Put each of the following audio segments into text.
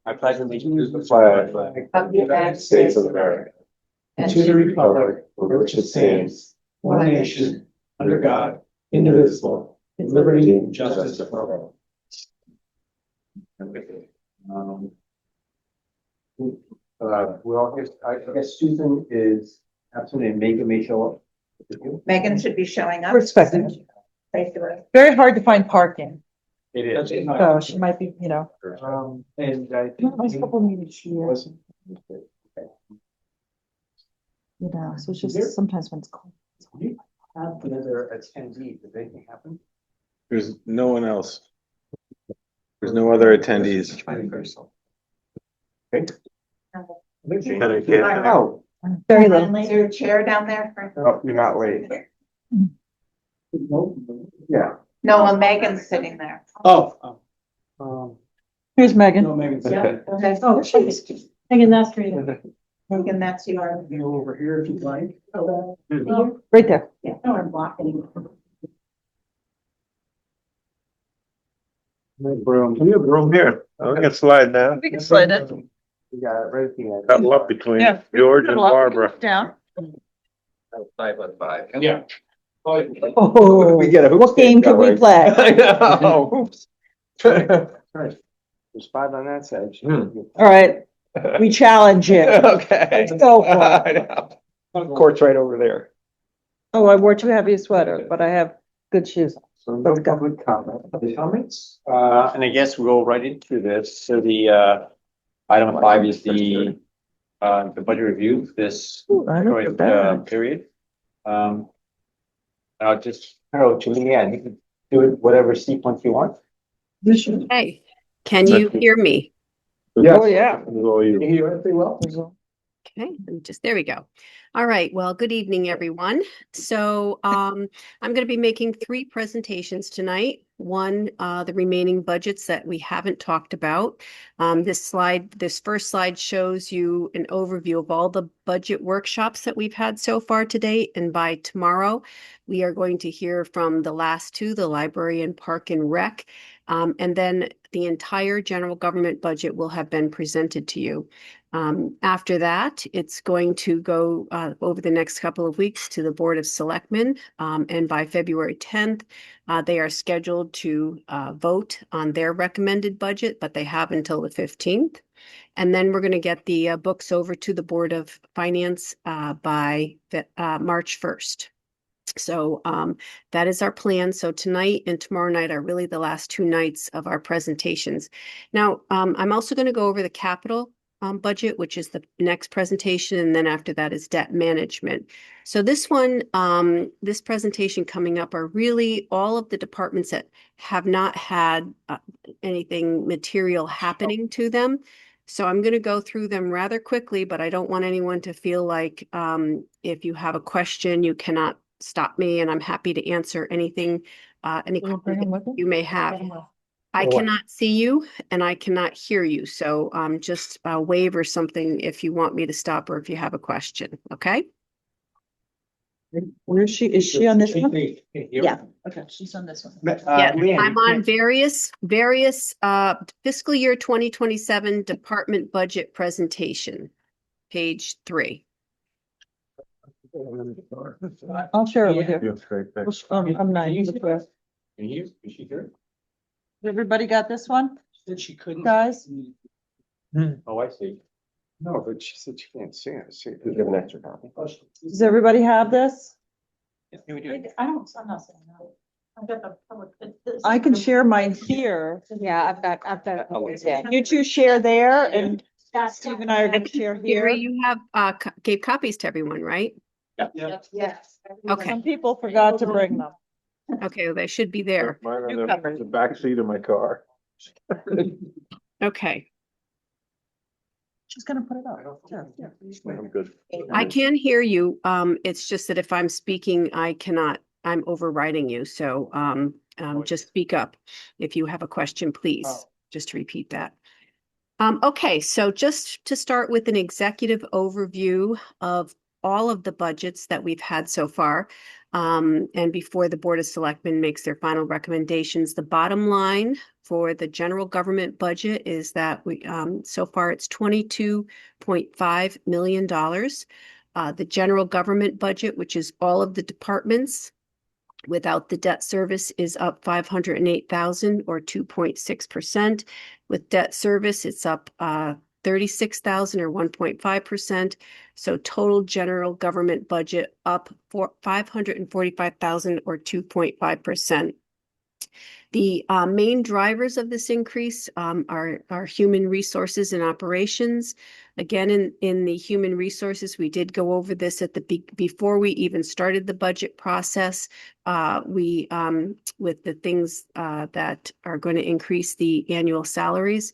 I pledge allegiance to the flag of the United States of America and to the republic for which it stands, one nation, under God, indivisible, with liberty and justice for all. I guess Susan is absent and Megan may show up. Megan should be showing up. We're expecting. Basically. Very hard to find parking, It is. so she might be, And I think. last couple of meetings she was, so it's just sometimes when it's cold. Have another attendee, did anything happen? There's no one else. There's no other attendees. Okay. Oh, Very little. Is there a chair down there? no, you're not late. Yeah. No, well, Megan's sitting there. Oh. Here's Megan. No, Megan's. Yeah. Okay. Oh, she is. Megan, that's great. Megan, that's your. You over here if you'd like. Right there. Yeah, no, I'm blocking. Broom. we have room here. We can slide down. We can slide it. We got it right at the end. Got love between Yeah. George and Barbara. Down. 5-on-5. Yeah. Oh, We get a hoop what game stick, can we right? play? I know. Right. There's 5 on that side. All right, we challenge you. Okay. Let's go for it. I know. Court's right over there. Oh, I wore too heavy a sweater, but I have good shoes. So no public comment. Other comments? And I guess we'll go right into this. So the item 5 is the budget review this Ooh, I don't feel bad. period. I'll just throw to Leanne. You can do it whatever sequence you want. Hey, can you hear me? Oh, yeah. This is all you. Can you hear everything well? Okay, there we go. All right, well, good evening, everyone. So I'm going to be making 3 presentations tonight. One, the remaining budgets that we haven't talked about. This first slide shows you an overview of all the budget workshops that we've had so far to date. And by tomorrow, we are going to hear from the last 2, the library and park and rec. And then the entire general government budget will have been presented to you. After that, it's going to go over the next couple of weeks to the Board of Selectmen. And by February 10th, they are scheduled to vote on their recommended budget, but they have until the 15th. And then we're going to get the books over to the Board of Finance by March 1st. So that is our plan. So tonight and tomorrow night are really the last 2 nights of our presentations. Now, I'm also going to go over the capital budget, which is the next presentation. And then after that is debt management. So this one, this presentation coming up are really all of the departments that have not had anything material happening to them. So I'm going to go through them rather quickly, but I don't want anyone to feel like if you have a question, you cannot stop me, and I'm happy to answer anything, any questions you may have. I cannot see you and I cannot hear you. So just wave or something if you want me to stop or if you have a question. Okay. Where is she? Is she on this one? Yeah. Okay, she's on this one. Yeah, I'm on various fiscal year 2027 department budget presentation, page 3. I'll share it with you. Yes, great, thanks. I'm not. Is she here? Everybody got this one, Said she couldn't. guys? Oh, I see. No, but she said she can't see it. See, you have an extra copy. Does everybody have this? I don't, I'm not saying no. I've got the public. I can share mine here. Yeah, I've got. You two share there and Steve and I are gonna share here. Gary, you have gave copies to everyone, right? Yeah. Yes. Okay. Some people forgot to bring them. Okay, well, they should be there. Mine on Newcomers. the back seat of my car. Okay. She's gonna put it up. Yeah. I'm good. I can hear you. It's just that if I'm speaking, I cannot, I'm overriding you. So just speak up. If you have a question, please, just repeat that. Okay, so just to start with an executive overview of all of the budgets that we've had so far. And before the Board of Selectmen makes their final recommendations, the bottom line for the general government budget is that so far it's $22.5 million. The general government budget, which is all of the departments without the debt service, is up 508,000 or 2.6%. With debt service, it's up 36,000 or 1.5%. So total general government budget up for 545,000 or 2.5%. The main drivers of this increase are human resources and operations. Again, in the human resources, we did go over this before we even started the budget process. With the things that are going to increase the annual salaries,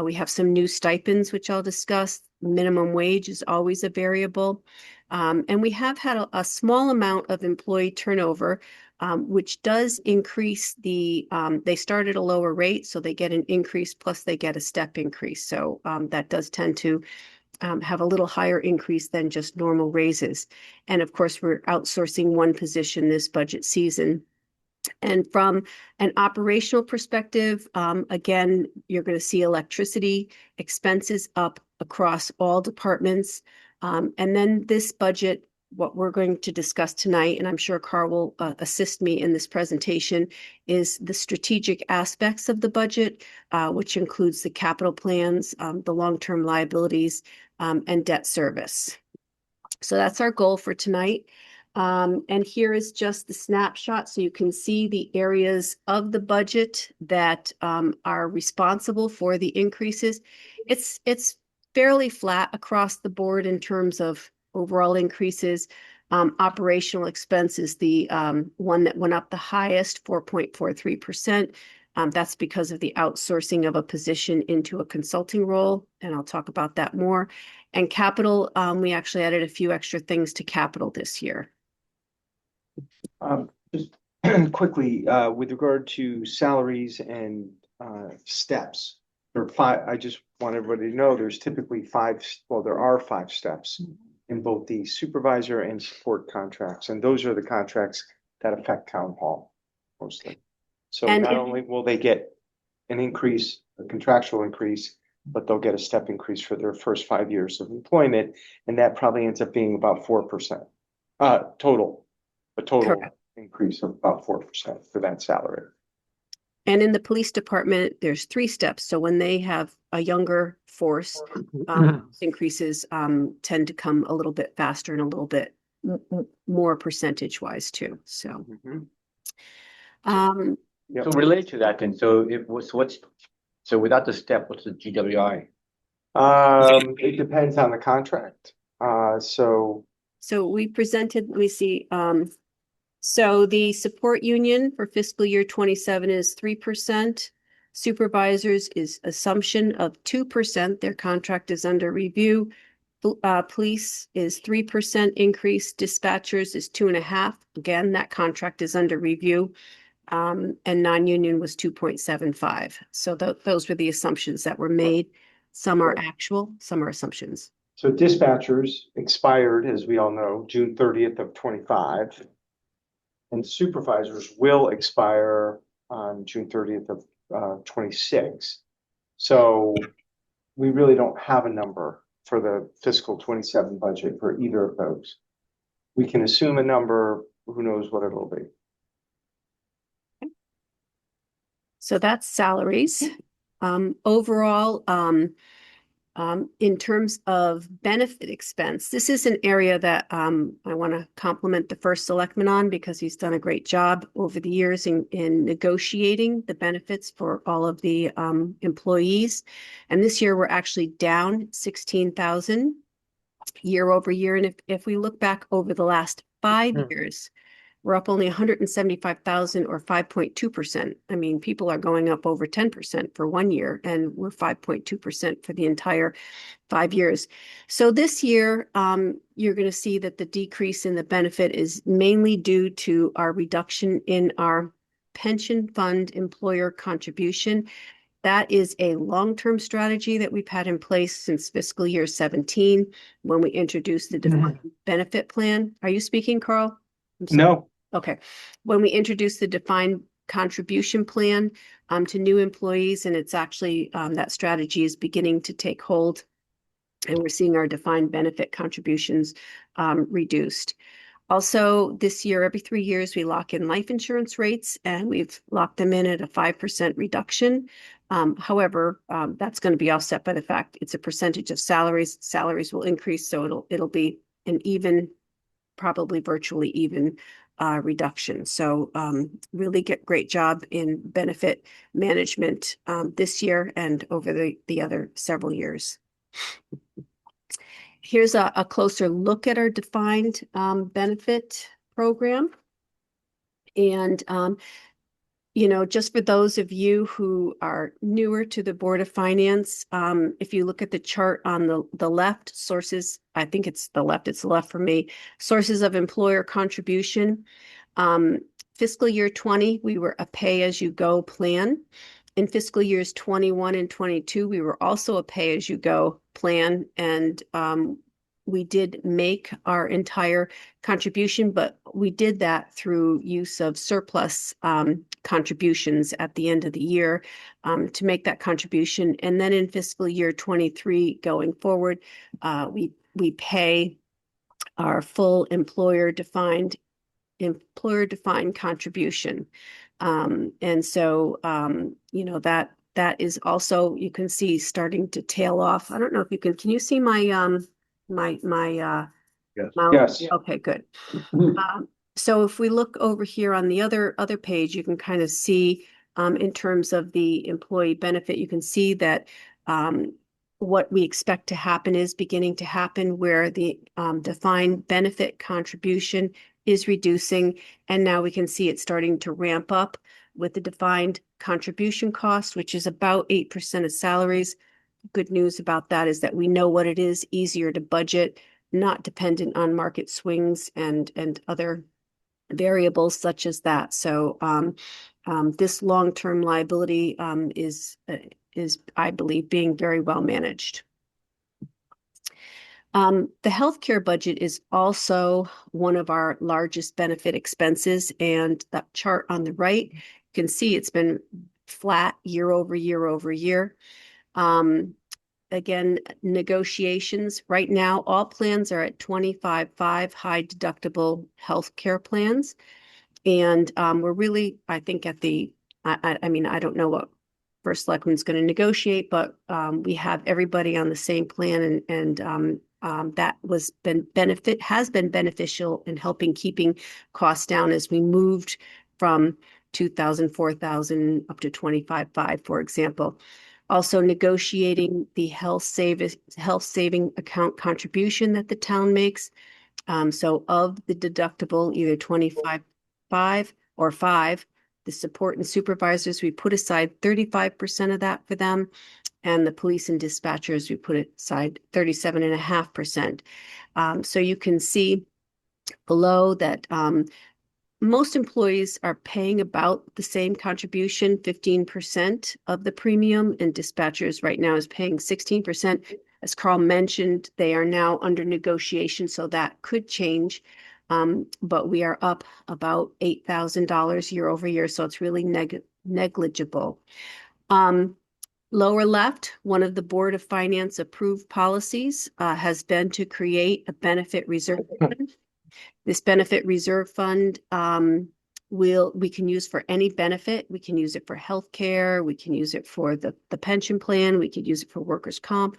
we have some new stipends, which I'll discuss. Minimum wage is always a variable. And we have had a small amount of employee turnover, which does increase they start at a lower rate, so they get an increase, plus they get a step increase. So that does tend to have a little higher increase than just normal raises. And of course, we're outsourcing one position this budget season. And from an operational perspective, again, you're going to see electricity expenses up across all departments. And then this budget, what we're going to discuss tonight, and I'm sure Carl will assist me in this presentation, is the strategic aspects of the budget, which includes the capital plans, the long-term liabilities, and debt service. So that's our goal for tonight. And here is just the snapshot, so you can see the areas of the budget that are responsible for the increases. It's fairly flat across the board in terms of overall increases. Operational expenses, the one that went up the highest, 4.43%. That's because of the outsourcing of a position into a consulting role, and I'll talk about that more. And capital, we actually added a few extra things to capital this year. Just quickly, with regard to salaries and steps, I just want everybody to know there's typically there are 5 steps in both the supervisor and support contracts, and those are the contracts that affect town hall mostly. So not only will they get an increase, a contractual increase, but they'll get a step increase for their first 5 years of employment, and that probably ends up being about 4% total. A total Correct. Increase of about 4% for that salary. And in the police department, there's 3 steps. So when they have a younger force, increases tend to come a little bit faster and a little bit more percentage-wise too. So, So related to that, then, so without the step, what's the GWI? It depends on the contract. So we presented. We see. So the support union for fiscal year 27 is 3%. Supervisors is assumption of 2%. Their contract is under review. Police is 3% increase. Dispatchers is 2.5%. Again, that contract is under review. And non-union was 2.75%. So those were the assumptions that were made. Some are actual, some are assumptions. So dispatchers expired, as we all know, June 30th of 25. And supervisors will expire on June 30th of 26. So we really don't have a number for the fiscal 27 budget for either of those. We can assume a number, who knows what it'll be. Okay. So that's salaries. Overall, in terms of benefit expense, this is an area that I want to compliment the first selectman on, because he's done a great job over the years in negotiating the benefits for all of the employees. And this year we're actually down 16,000 year over year. And if we look back over the last 5 years, we're up only 175,000 or 5.2%. I mean, people are going up over 10% for 1 year, and we're 5.2% for the entire 5 years. So this year, you're going to see that the decrease in the benefit is mainly due to our reduction in our pension fund employer contribution. That is a long-term strategy that we've had in place since fiscal year 17, when we introduced the defined benefit plan. Are you speaking, Carl? I'm sorry. No, Okay. When we introduced the defined contribution plan to new employees, and it's actually that strategy is beginning to take hold, and we're seeing our defined benefit contributions reduced. Also, this year, every 3 years, we lock in life insurance rates, and we've locked them in at a 5% reduction. However, that's going to be offset by the fact it's a percentage of salaries. Salaries will increase, so it'll be an even, probably virtually even reduction. So really great job in benefit management this year and over the other several years. Here's a closer look at our defined benefit program. And, just for those of you who are newer to the Board of Finance, if you look at the chart on the left, sources, I think it's the left for me, sources of employer contribution. Fiscal year 20, we were a pay-as-you-go plan. In fiscal years 21 and 22, we were also a pay-as-you-go plan, and we did make our entire contribution, but we did that through use of surplus contributions at the end of the year to make that contribution. And then in fiscal year 23 going forward, we pay our full employer-defined contribution. And so, that is also, you can see starting to tail off. I don't know if can you see my Yes. mouse? Yes. Okay, good. So if we look over here on the other page, you can kind of see in terms of the employee benefit, you can see that what we expect to happen is beginning to happen, where the defined benefit contribution is reducing, and now we can see it starting to ramp up with the defined contribution cost, which is about 8% of salaries. Good news about that is that we know what it is, easier to budget, not dependent on market swings and other variables such as that. So this long-term liability is, I believe, being very well managed. The healthcare budget is also one of our largest benefit expenses, and that chart on the right, you can see it's been flat year over year. Again, negotiations right now, all plans are at 25.5 high deductible healthcare plans, and we're really, I think, at the. I mean, I don't know what First Selectmen's going to negotiate, but we have everybody on the same plan, and that has been beneficial in helping keeping costs down as we moved from 2,000, 4,000 up to 25.5, for example. Also negotiating the health saving account contribution that the town makes. So of the deductible, either 25.5 or 5, the support and supervisors, we put aside 35% of that for them. And the police and dispatchers, we put aside 37.5%. So you can see below that most employees are paying about the same contribution, 15% of the premium, and dispatchers right now is paying 16%. As Carl mentioned, they are now under negotiation, so that could change. But we are up about $8,000 year over year, so it's really negligible. Lower left, one of the Board of Finance approved policies has been to create a benefit reserve fund. This benefit reserve fund we can use for any benefit. We can use it for healthcare. We can use it for the pension plan. We could use it for workers' comp,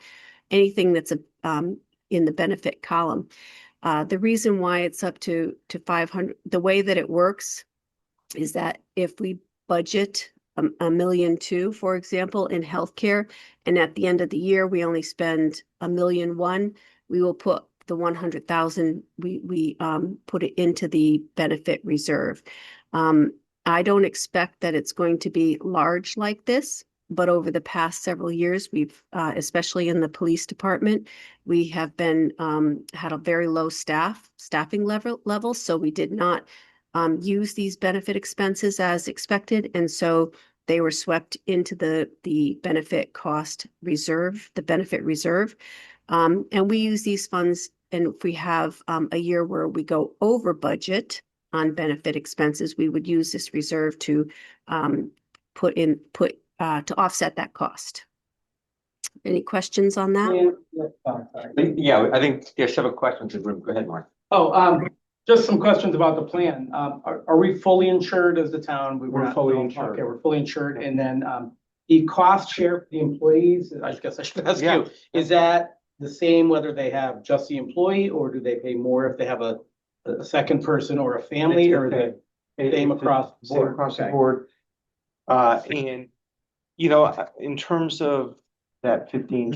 anything that's in the benefit column. The reason why it's up to 500, the way that it works is that if we budget $1.2 million, for example, in healthcare, and at the end of the year we only spend $1.1 million, we will put the 100,000. We put it into the benefit reserve. I don't expect that it's going to be large like this, but over the past several years, we've, especially in the police department, we have been had a very low staffing level, so we did not use these benefit expenses as expected, and so they were swept into the benefit cost reserve, the benefit reserve, and we use these funds. And if we have a year where we go over budget, on benefit expenses, we would use this reserve to to offset that cost. Any questions on that? Yeah, I think there's several questions in the room. Go ahead, Mark. Just some questions about the plan. Are we fully insured as the town? We're not- fully no, insured. Okay, we're fully insured. And then, the cost share for the employees, I guess I should ask Yeah. you, is that the same whether they have just the employee or do they pay more if they have a second person or a family, or is it same across the Same board? across the Okay. board. And, in terms of that 15,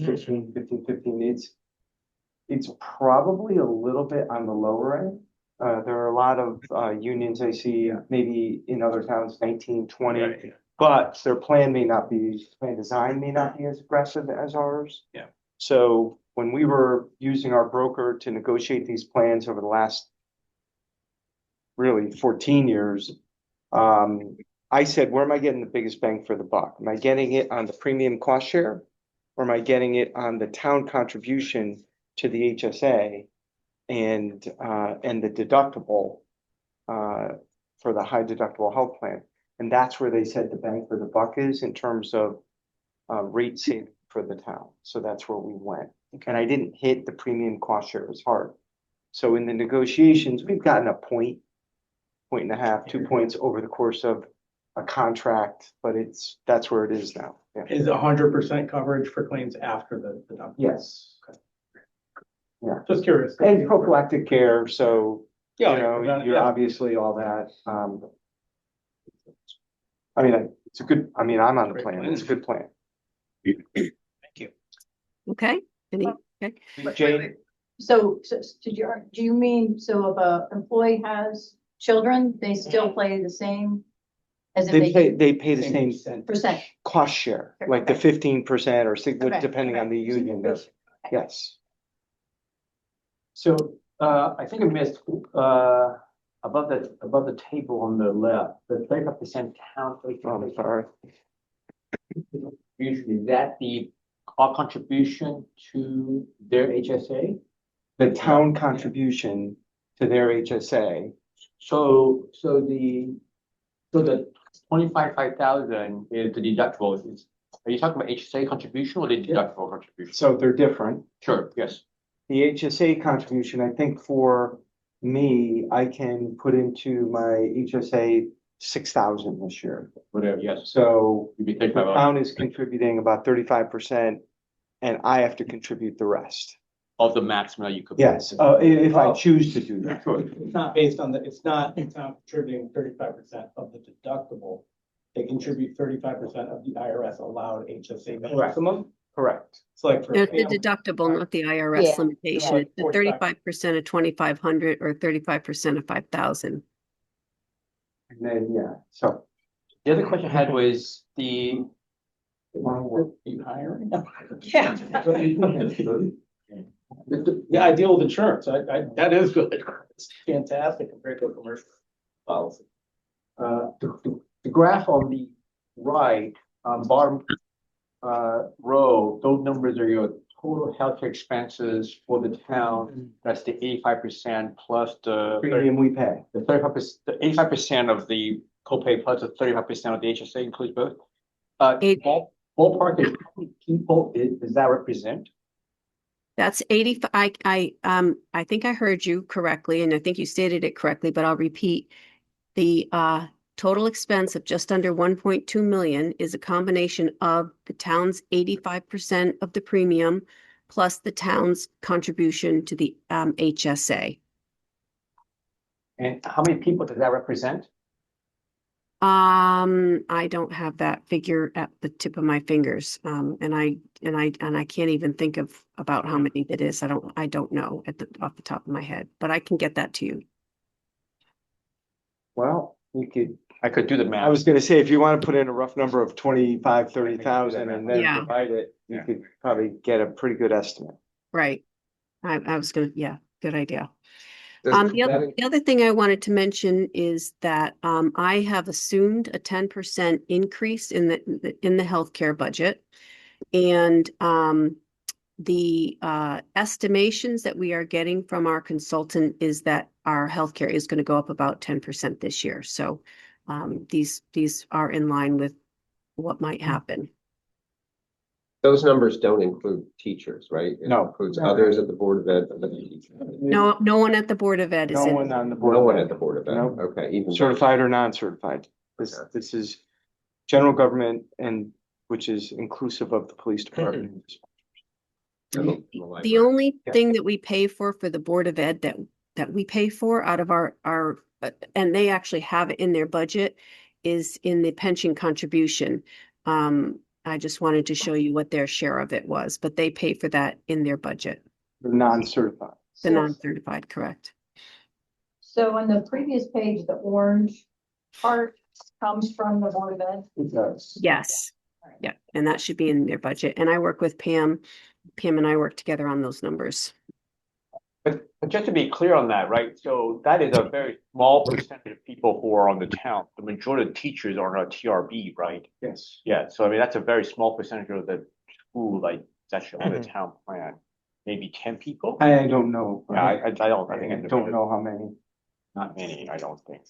it's probably a little bit on the lower end. There are a lot of unions I see, maybe in other towns, 19, 20. Right. But their plan design may not be as aggressive as ours. Yeah. So when we were using our broker to negotiate these plans over the last really 14 years, I said, where am I getting the biggest bang for the buck? Am I getting it on the premium cost share? Or am I getting it on the town contribution to the HSA and the deductible for the high deductible health plan? And that's where they said the bang for the buck is in terms of rate saving for the town. So that's where we went. And I didn't hit the premium cost share as hard. So in the negotiations, we've gotten a point and a half, 2 points over the course of a contract, but that's where it is now. Yeah. Is 100% coverage for claims after the deductible? Yes. Yeah. Just curious. And prophylactic care, so, Yeah, you're obviously all that. I mean, I'm on the Great plan. plan. It's a good plan. Thank you. Okay, okay. Jane, So do you mean, so if a employee has children, they still play the same? As if they pay the same percent? cost share, like the 15% or Okay, depending on the union. Yes. So, I think I missed, above the table on the left, the 35% count. Oh, I'm sorry. Usually, is that our contribution to their HSA? The town contribution to their HSA. So the 25,000 is the deductible. Are you talking about HSA contribution or the deductible contribution? So they're different. Sure, yes. The HSA contribution, I think for me, I can put into my HSA 6,000 this year. Whatever, yes. So You'd be the 35. town is contributing about 35% and I have to contribute the rest. Of the maximum that you could. Yes, if I choose to do that. It's not based on it's not contributing 35% of the deductible. They contribute 35% of the IRS allowed HSA maximum. Correct. It's like for. No, it's the deductible, not the IRS Yeah. limitation. Yeah, It's the 45. 35% of 2,500 or 35% of 5,000. And then, yeah, so. The other question I had was Are you hiring? Yeah. Yeah, I deal with insurance. That is good. It's fantastic compared to a commercial policy. the graph on the right, bottom row, those numbers are your total healthcare expenses for the town. That's the 85% plus the Premium we pay. 35%, the 85% of the copay plus the 35% of the HSA includes both. Ballpark is how many people does that represent? That's 85. I think I heard you correctly, and I think you stated it correctly, but I'll repeat. The total expense of just under 1.2 million is a combination of the town's 85% of the premium plus the town's contribution to the HSA. And how many people does that represent? I don't have that figure at the tip of my fingers. And I can't even think about how many it is. I don't know off the top of my head, but I can get that to you. Well, I could do the math. I was gonna say, if you want to put in a rough number of 25, 30,000 and then Yeah. divide it, you Yeah. could probably get a pretty good estimate. Right. I was gonna, yeah, good idea. The other thing I wanted to mention is that I have assumed a 10% increase in the healthcare budget. And the estimations that we are getting from our consultant is that our healthcare is going to go up about 10% this year. So these are in line with what might happen. Those numbers don't include teachers, right? It No. includes others at the Board of Ed. But the teachers. No one at the Board of Ed is No in. one on the board. No one at the Board of Ed. No. Okay, even. Certified or non-certified. Okay. This is general government and which is inclusive of the police department. The only Yeah. thing that we pay for the Board of Ed that we pay for out of our and they actually have it in their budget is in the pension contribution. I just wanted to show you what their share of it was, but they pay for that in their budget. The non-certified. The non-certified, correct? So on the previous page, the orange part comes from the Board of Ed. It does. Yes. Yeah, and that should be in their budget. And I work with Pam. Pam and I work together on those numbers. But just to be clear on that, right? So that is a very small percentage of people who are on the town. The majority of teachers are on a TRB, right? Yes. Yeah, so I mean, that's a very small percentage of the school, like, that's on the town plan. Maybe 10 people? I don't know. Yeah, I don't, I think. I don't know how many. Not many, I don't think.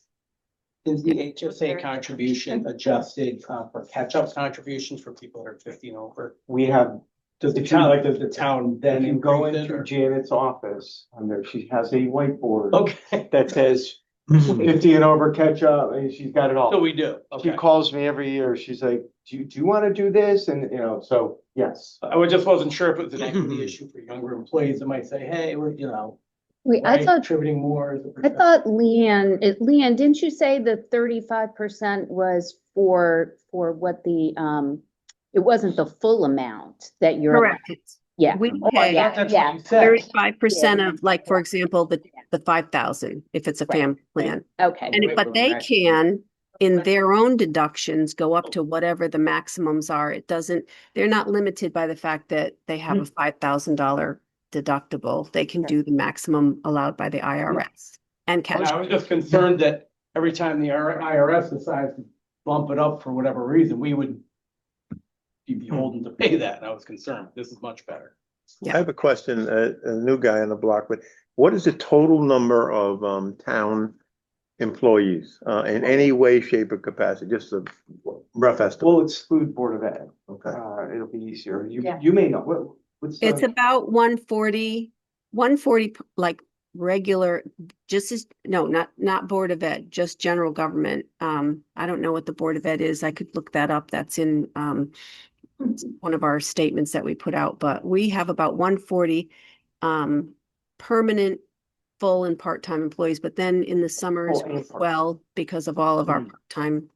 Is the HSA contribution adjusted for catch-up contributions for people that are 50 and over? We have, Does the town, does the town then if you go increase it, into or- Janet's office, on there, she has a whiteboard Okay, that says 50 and over catch up, and she's got it all. so we do, She okay. calls me every year. She's like, do you want to do this? And, so, yes. Just wasn't sure if it was an equity issue for younger employees that might say, hey, we're, Wait, why I thought, contributing more. I thought Leanne, didn't you say the 35% was for what it wasn't the full amount that you're. Correct. Yeah. We Oh, I pay thought that's what yeah. you said. 35% of, like, for example, the 5,000, if it's a Right. family plan. Okay, But they can, in their own deductions, go up to whatever the maximums are. They're not limited by the fact that they have a $5,000 deductible. They can do the maximum allowed by the IRS and catch. I was just concerned that every time the IRS decides to bump it up for whatever reason, we would be beholden to pay that. And I was concerned. This is much better. I have a question, a new guy on the block, but what is the total number of town employees in any way, shape, or capacity? Just a rough estimate. We'll exclude Board of Ed. Okay. It'll be easier. Yeah. You may know, what's the? It's about 140, like regular, not Board of Ed, just general government. I don't know what the Board of Ed is. I could look that up. That's in one of our statements that we put out, but we have about 140 permanent full and part-time employees, but then in the summers Full and as part-time. well, because of all of our part-time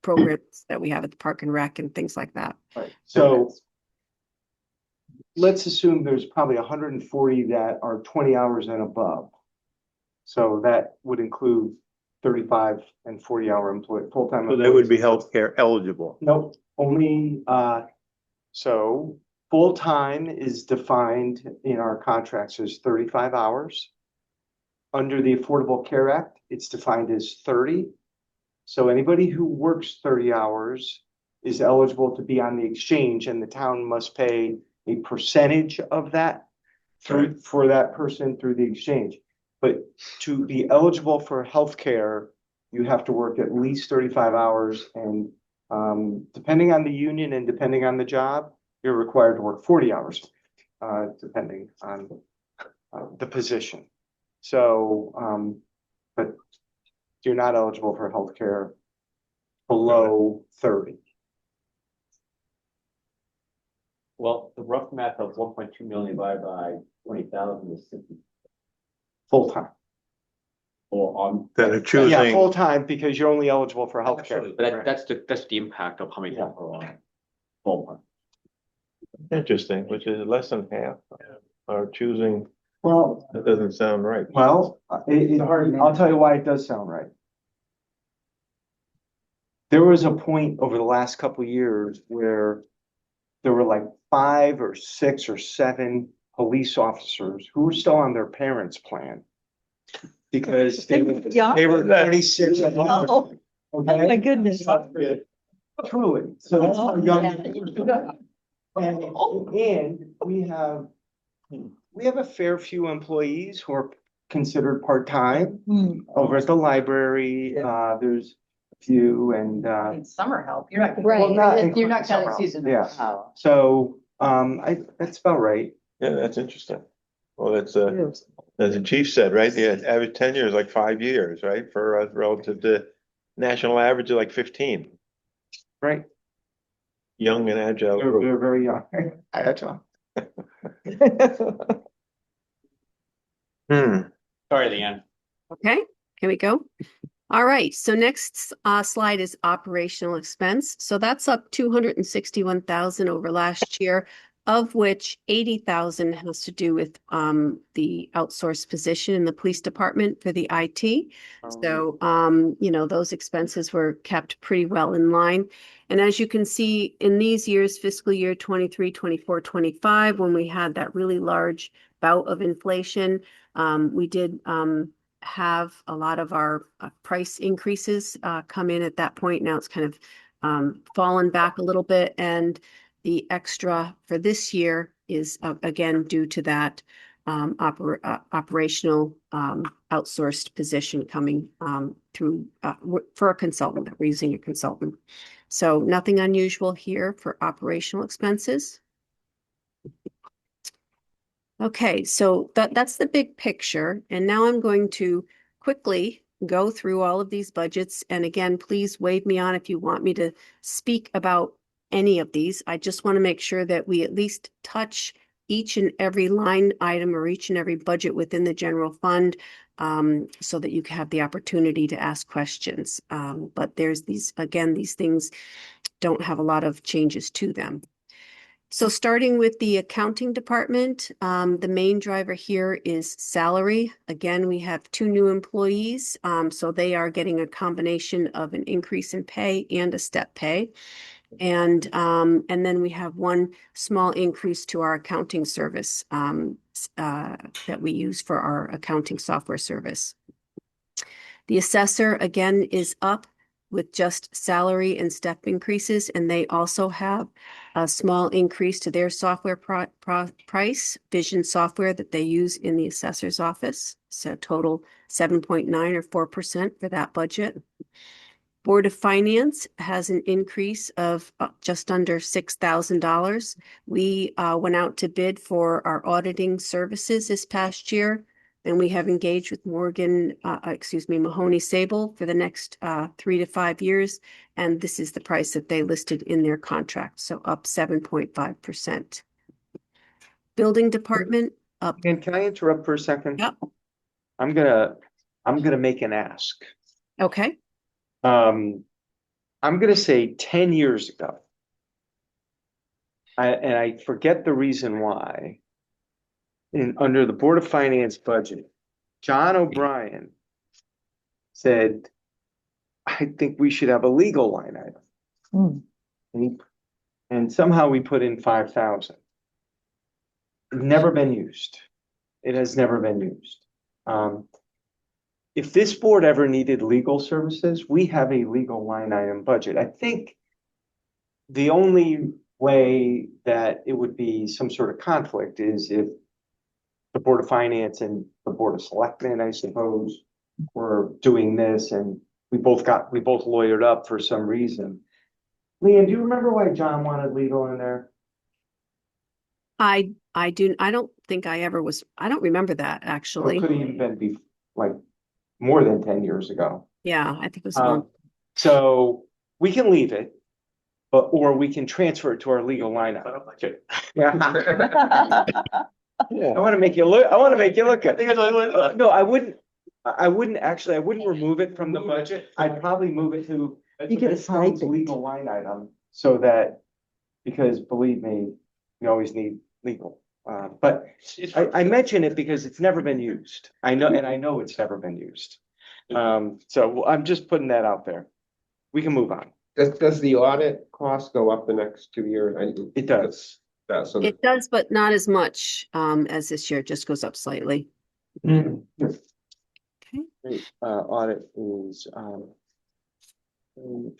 programs that we have at the Park and Rec and things like that. Right. So let's assume there's probably 140 that are 20 hours and above. So that would include 35 and 40-hour employee, full-time. So they would be healthcare eligible. Nope, only, so full-time is defined in our contracts as 35 hours. Under the Affordable Care Act, it's defined as 30. So anybody who works 30 hours is eligible to be on the exchange, and the town must pay a percentage of that for that person through the exchange. But to be eligible for healthcare, you have to work at least 35 hours, and depending on the union and depending on the job, you're required to work 40 hours, depending on the position. So, but you're not eligible for healthcare below 30. Well, the rough math of 1.2 million divided by 20,000 is 60. Full-time. Or on. That are Yeah, choosing, full-time, because you're only eligible for healthcare. But that's the impact of how many people are on full-time. interesting, which is less than half are choosing, Well, that doesn't sound right. I'll tell you why it does sound right. There was a point over the last couple of years where there were like 5 or 6 or 7 police officers who were still on their parents' plan. Because they were Yeah. 36 and up. Oh, Okay? my goodness. Truly, so that's how young. And we have a fair few employees who are considered part-time over at the library. There's a few and, In summer help, you're not. Right. well, not. You're not counting summer, seasonal. Yeah, so, that's about right. Yeah, that's interesting. Well, that's, as the chief said, right, the average tenure is like 5 years, right, for relative to national average of like 15. Right. Young and agile They're, group. they're very young. Agile. Sorry, Leanne. Okay, here we go. All right, so next slide is operational expense. So that's up 261,000 over last year, of which 80,000 has to do with the outsourced position in the police department for the IT. So those expenses were kept pretty well in line. And as you can see in these years, fiscal year 23, 24, 25, when we had that really large bout of inflation, we did have a lot of our price increases come in at that point. Now it's kind of fallen back a little bit, and the extra for this year is again due to that operational outsourced position coming through for a consultant that we're using a consultant. So nothing unusual here for operational expenses. Okay, so that's the big picture. And now I'm going to quickly go through all of these budgets. And again, please wave me on if you want me to speak about any of these. I just want to make sure that we at least touch each and every line item or each and every budget within the general fund so that you can have the opportunity to ask questions. But there's these things don't have a lot of changes to them. So starting with the accounting department, the main driver here is salary. Again, we have 2 new employees, so they are getting a combination of an increase in pay and a step pay. And then we have 1 small increase to our accounting service that we use for our accounting software service. The assessor, again, is up with just salary and step increases, and they also have a small increase to their software price, Vision software that they use in the assessor's office. So total 7.9 or 4% for that budget. Board of Finance has an increase of just under $6,000. We went out to bid for our auditing services this past year, and we have engaged with Mahoney Sable for the next 3 to 5 years. And this is the price that they listed in their contract. So up 7.5%. Building department up. And can I interrupt for a second? Yep. I'm gonna make an ask. Okay. I'm gonna say 10 years ago. I forget the reason why. Under the Board of Finance budget, John O'Brien said, I think we should have a legal line item. And somehow we put in 5,000. Never been used. It has never been used. If this board ever needed legal services, we have a legal line item budget. I think the only way that it would be some sort of conflict is if the Board of Finance and the Board of Selectmen, I suppose, were doing this and we both lawyered up for some reason. Leanne, do you remember why John wanted legal in there? I don't think I ever was. I don't remember that Or actually. it could have even been like more than 10 years ago. Yeah, I think it was more. So we can leave it, or we can transfer it to our legal line item. I want to make you look good. No, I wouldn't remove it from the budget. I'd probably move it to this town's legal line item so that, because believe me, we always need legal. But I mention it because it's never been used. I know it's never been used. So I'm just putting that out there. We can move on. Does the audit cost go up the next 2 years? It does. It does, but not as much as this year. It just goes up slightly. Audit is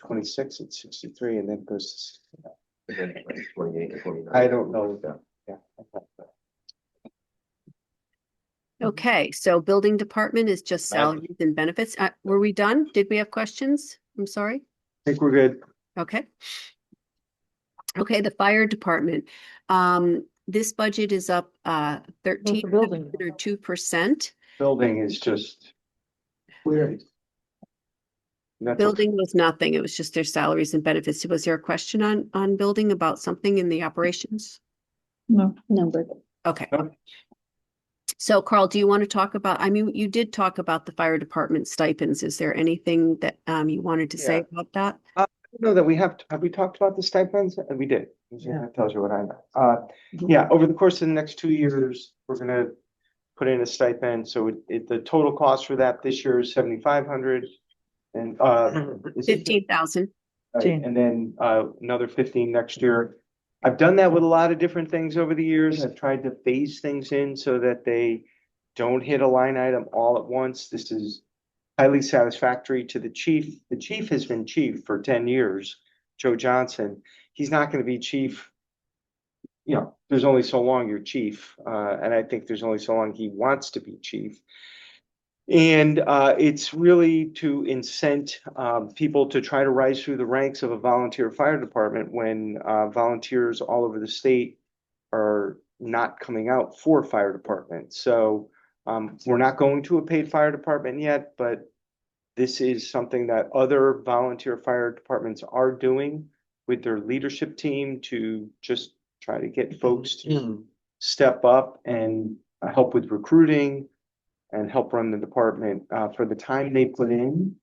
26 at 63, and then goes to I don't know. Yeah. Okay, so building department is just salaries and benefits. Were we done? Did we have questions? I'm sorry. I think we're good. Okay. Okay, the fire department. This budget is up the building? 2%. Building is just. Weird. Building was nothing. It was just their salaries and benefits. Was there a question on building about something in the operations? No. Number. Okay. No. So Carl, do you want to talk about, I mean, you did talk about the fire department stipends. Is there anything that you wanted to say about that? I don't know that we have we talked about the stipends? And we did. That tells you what I know. Yeah, over the course of the next 2 years, we're gonna put in a stipend. So the total cost for that this year is 7,500 and is it 15,000. right, and then another 15 next year. I've done that with a lot of different things over the years. I've tried to phase things in so that they don't hit a line item all at once. This is highly satisfactory to the chief. The chief has been chief for 10 years, Joe Johnson. He's not going to be chief. You know, there's only so long you're chief. And I think there's only so long he wants to be chief. And it's really to incent people to try to rise through the ranks of a volunteer fire department when volunteers all over the state are not coming out for fire departments. So we're not going to a paid fire department yet, but this is something that other volunteer fire departments are doing with their leadership team to just try to get folks to step up and help with recruiting and help run the department for the time they put in.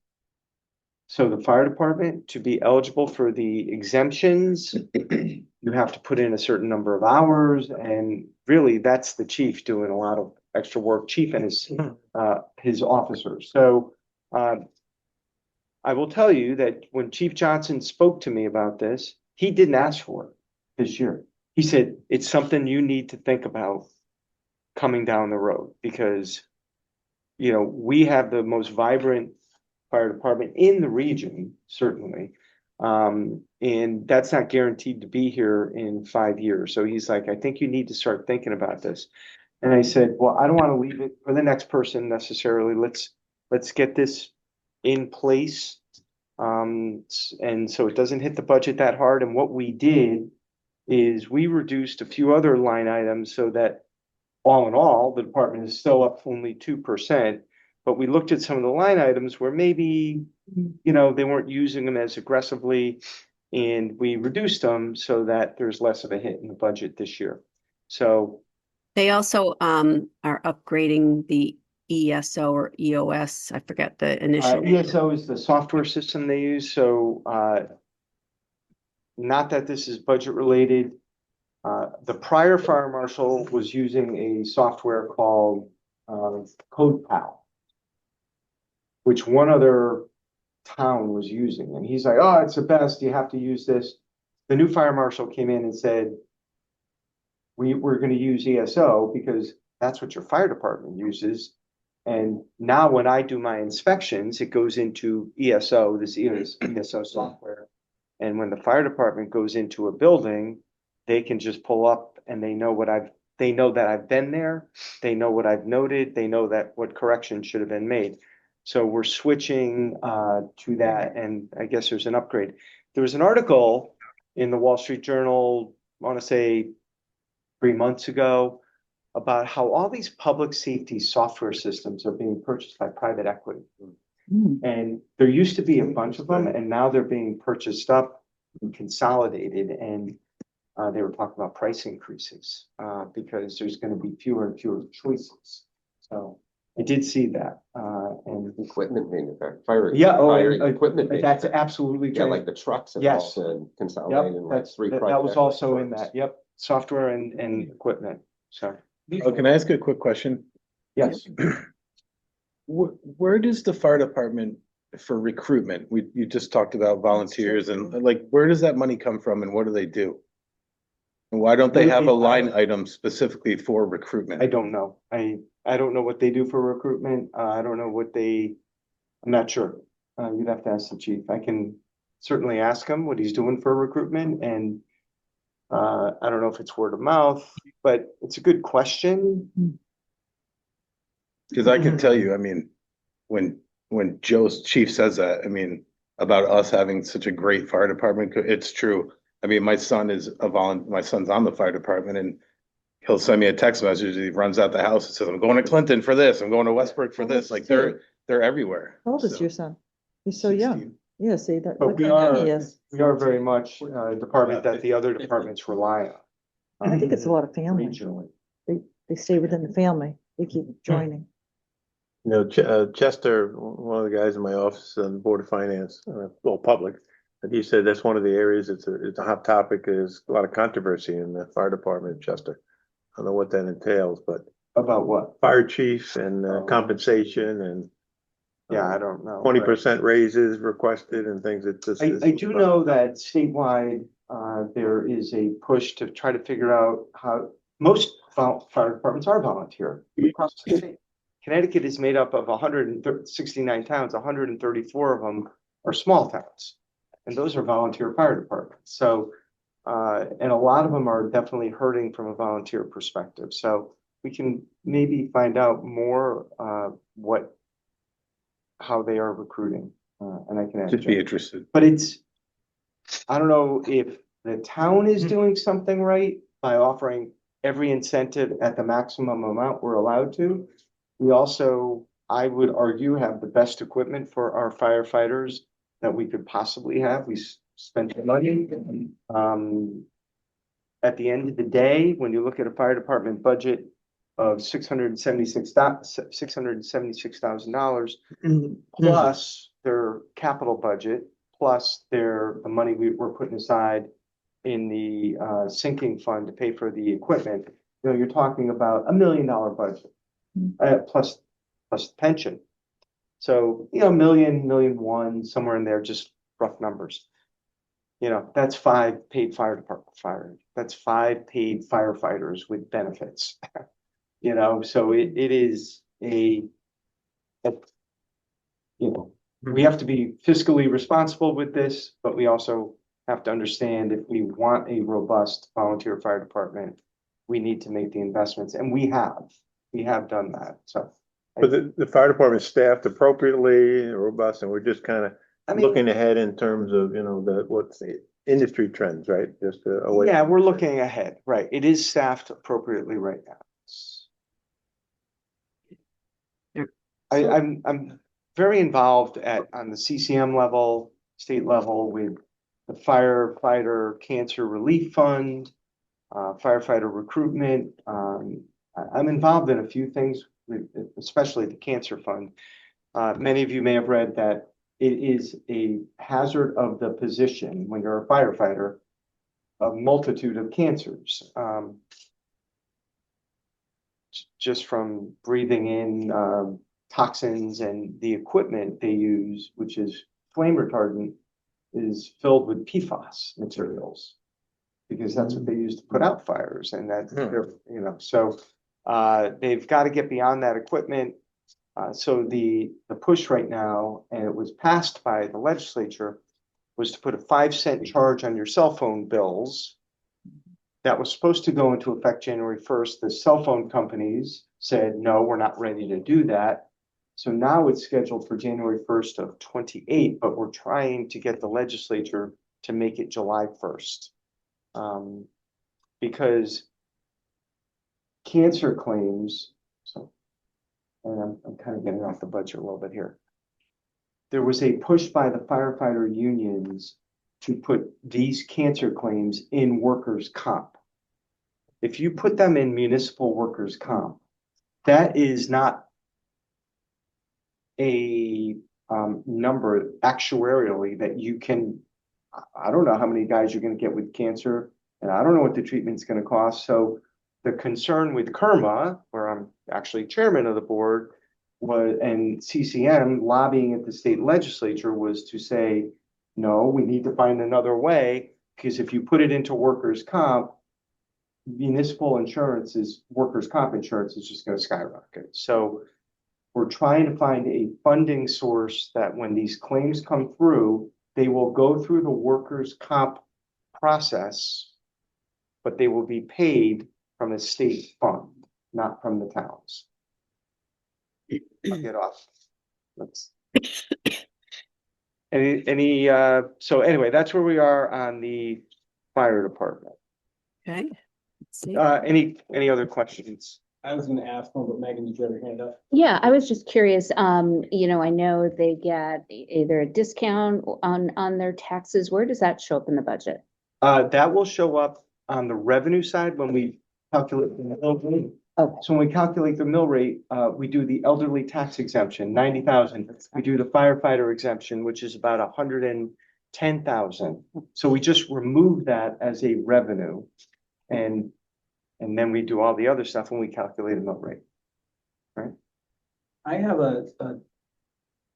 So the fire department, to be eligible for the exemptions, you have to put in a certain number of hours, and really that's the chief doing a lot of extra work, chief and his officers. So I will tell you that when Chief Johnson spoke to me about this, he didn't ask for it this year. He said, it's something you need to think about coming down the road because you know, we have the most vibrant fire department in the region, certainly. And that's not guaranteed to be here in 5 years. So he's like, I think you need to start thinking about this. And I said, well, I don't want to leave it for the next person necessarily. Let's get this in place. And so it doesn't hit the budget that hard. And what we did is we reduced a few other line items so that all in all, the department is still up only 2%, but we looked at some of the line items where maybe, you know, they weren't using them as aggressively and we reduced them so that there's less of a hit in the budget this year. So They also are upgrading the ESO or EOS. I forget the initial. ESO is the software system they use. So not that this is budget related. The prior fire marshal was using a software called CodePal, which one other town was using. And he's like, oh, it's the best. You have to use this. The new fire marshal came in and said, we're going to use ESO because that's what your fire department uses. And now when I do my inspections, it goes into ESO, this ESO software. And when the fire department goes into a building, they can just pull up and they know that I've been there. They know what I've noted. They know that what corrections should have been made. So we're switching to that. And I guess there's an upgrade. There was an article in the Wall Street Journal, I want to say 3 months ago, about how all these public safety software systems are being purchased by private equity. And there used to be a bunch of them, and now they're being purchased up and consolidated. And they were talking about price increases because there's going to be fewer and fewer choices. So I did see that. And Equipment manufacturer, yeah, equipment. that's absolutely Yeah, true. like the trucks and Yes. also Yep, consolidating like that's, three. that was also in trucks. that. Yep, software and equipment. So Oh, can I ask a quick question? yes. Where does the fire department for recruitment? You just talked about volunteers and like, where does that money come from and what do they do? And why don't they have a line item specifically for recruitment? I don't know. I don't know what they do for recruitment. I don't know what I'm not sure. You'd have to ask the chief. I can certainly ask him what he's doing for recruitment and I don't know if it's word of mouth, but it's a good question. Cause I can tell you, I mean, when Joe's chief says that, I mean, about us having such a great fire department, it's true. I mean, my son's on the fire department and he'll send me a text message. He runs out the house and says, I'm going to Clinton for this. I'm going to Westbrook for this. Like they're everywhere. How old is So, your son? He's so young. 16. Yeah, see that. But look we how young are, he is. we are very much a department that the other departments rely on. I think it's a lot of family. Regionally. They stay within the family. They keep joining. You know, Chester, one of the guys in my office on the Board of Finance, well, public, and he said that's one of the areas, it's a hot topic, there's a lot of controversy in the fire department in Chester. I don't know what that entails, but About what? fire chief and compensation and Yeah, I don't know. 20% raises requested and things that this is. I do know that statewide, there is a push to try to figure out how most fire departments are volunteer across the state. Connecticut is made up of 169 towns, 134 of them are small towns. And those are volunteer fire departments. So, and a lot of them are definitely hurting from a volunteer perspective. So we can maybe find out more, how they are recruiting, and I can Just be interested. But I don't know if the town is doing something right by offering every incentive at the maximum amount we're allowed to. We also, I would argue, have the best equipment for our firefighters that we could possibly have. We spent the money. At the end of the day, when you look at a fire department budget of $676,000 plus their capital budget, plus the money we're putting aside in the sinking fund to pay for the equipment, you know, you're talking about $1 million budget, plus pension. So, you know, $1 million, somewhere in there, just rough numbers. You know, that's 5 paid fire department fire. That's 5 paid firefighters with benefits. You know, so it is you know, we have to be fiscally responsible with this, but we also have to understand if we want a robust volunteer fire department, we need to make the investments, and we have done that. So, But the fire department is staffed appropriately, robust, and we're just kind of looking ahead in terms of, you know, what's the industry trends, right? Just away. Yeah, we're looking ahead, right? It is staffed appropriately right now. I'm very involved on the CCM level, state level, with the firefighter cancer relief fund, firefighter recruitment. I'm involved in a few things, especially the cancer fund. Many of you may have read that it is a hazard of the position when you're a firefighter, a multitude of cancers. Just from breathing in toxins, and the equipment they use, which is flame retardant, is filled with PFAS materials, because that's what they use to put out fires. And that, you know, so they've got to get beyond that equipment. So the push right now, and it was passed by the legislature, was to put a 5-cent charge on your cell phone bills. That was supposed to go into effect January 1st. The cell phone companies said, no, we're not ready to do that. So now it's scheduled for January 1st of 28, but we're trying to get the legislature to make it July 1st. Because cancer claims, and I'm kind of getting off the budget a little bit here. There was a push by the firefighter unions to put these cancer claims in workers' comp. If you put them in municipal workers' comp, that is not a number actuarially that you can, I don't know how many guys you're going to get with cancer, and I don't know what the treatment's going to cost. So the concern with KERMA, where I'm actually chairman of the board, and CCM lobbying at the state legislature, was to say, no, we need to find another way, because if you put it into workers' comp, municipal insurance workers' comp insurance is just going to skyrocket. So we're trying to find a funding source that when these claims come through, they will go through the workers' comp process but they will be paid from a state fund, not from the towns. I'll get off. Let's. So anyway, that's where we are on the fire department. Okay. Let's see. Any other questions? I was gonna ask one, but Megan, did you have your hand up? Yeah, I was just curious, I know they get either a discount on their taxes. Where does that show up in the budget? That will show up on the revenue side when we calculate the mill rate. Okay. So when we calculate the mill rate, we do the elderly tax exemption, 90,000. We do the firefighter exemption, which is about 110,000. So we just remove that as a revenue. And then we do all the other stuff when we calculate a mill rate. Right? I have a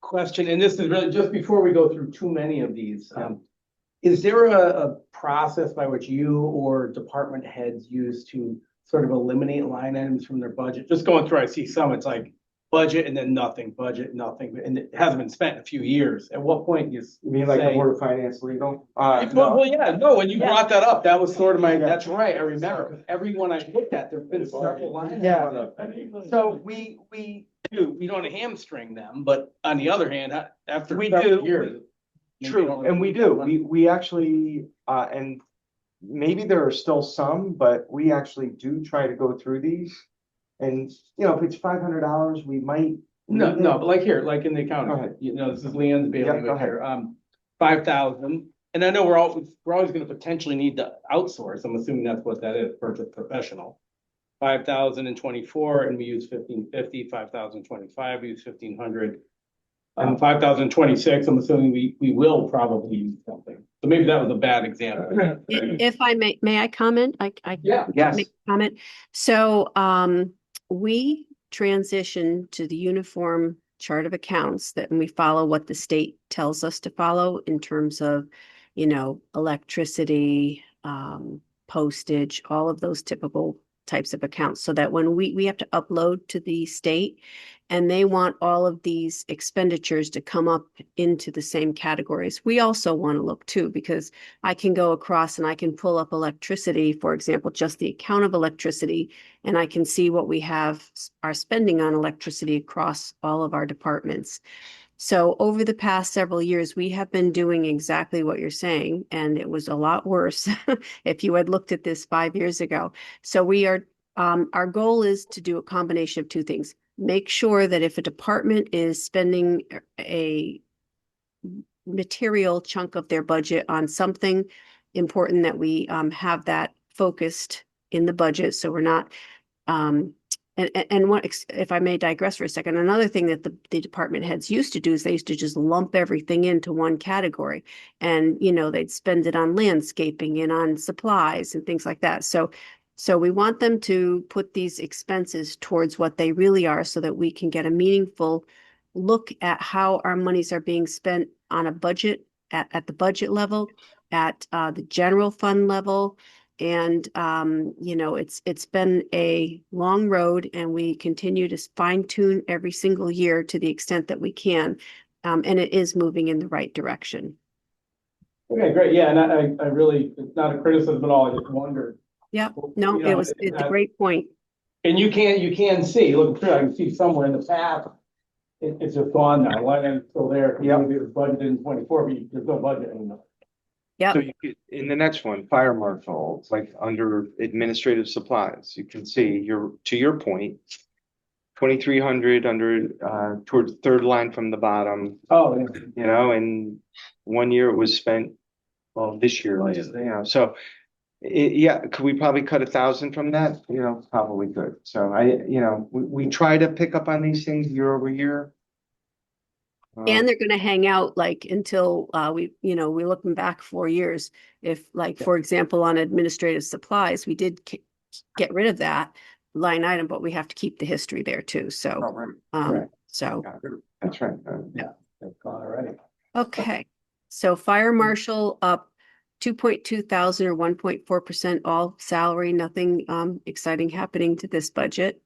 question, and this is really just before we go through too many of these. Is there a process by which you or department heads use to sort of eliminate line items from their budget? Just going through, I see some, it's like budget and then nothing, budget, nothing, and it hasn't been spent in a few years. At what point do You mean like the Board of Finance legal? Well, No. yeah, no, when you brought that up, that was sort of my, Yeah. that's right, I remember, because everyone I looked at, there've been several lines. Yeah. So we We don't hamstring them, but on the other hand, after We several do. years. maybe True, don't and we really do. have money. We actually, and maybe there are still some, but we actually do try to go through these. And, if it's $500, we might. No, no, but like here, like in the Go accounting, ahead. this is Leanne's Yeah, go bailiwick ahead. here, 5,000. And I know we're always gonna potentially need to outsource, I'm assuming that's what that is, purchase professional. 5,000 and 24, and we use 1,550, 5,025, we use 1,500. 5,026, I'm assuming we will probably use something, so maybe that was a bad example. If I may I comment? Yeah. Yes. Make a comment. So, we transitioned to the uniform chart of accounts that and we follow what the state tells us to follow in terms of, electricity, postage, all of those typical types of accounts, so that when we have to upload to the state and they want all of these expenditures to come up into the same categories, we also want to look too, because I can go across and I can pull up electricity, for example, just the account of electricity, and I can see what we have our spending on electricity across all of our departments. So over the past several years, we have been doing exactly what you're saying, and it was a lot worse if you had looked at this 5 years ago. So we are, our goal is to do a combination of two things. Make sure that if a department is spending a material chunk of their budget on something important, that we have that focused in the budget, so we're not and what, if I may digress for a second, another thing that the department heads used to do is they used to just lump everything into one category, and they'd spend it on landscaping and on supplies and things like that. So we want them to put these expenses towards what they really are, so that we can get a meaningful look at how our monies are being spent on a budget, at the budget level, at the general fund level. And, it's been a long road, and we continue to fine tune every single year to the extent that we can. And it is moving in the right direction. Okay, great, yeah, and I really, it's not a criticism at all, I just wondered. Yeah, no, it's a great point. And you can see, look through, I can see somewhere in the past, it's just gone now, line item's still there, Yep. maybe it was budgeted in 24, but there's no budget anymore. Yeah. So you could, in the next one, fire marshal, it's like under administrative supplies, you can see to your point, 2,300 under, towards the third line from the bottom, Oh, yeah. and 1 year it was spent, well, this year, Oh, yeah. so. Could we probably cut 1,000 from that? Probably could. So we try to pick up on these things year over year. And they're going to hang out like until we're looking back 4 years. If, like, for example, on administrative supplies, we did get rid of that line item, but we have to keep the history there too. So, Right. so That's right. Yeah, that's gone already. okay. So fire marshal up 2.2 thousand or 1.4%, all salary, nothing exciting happening to this budget.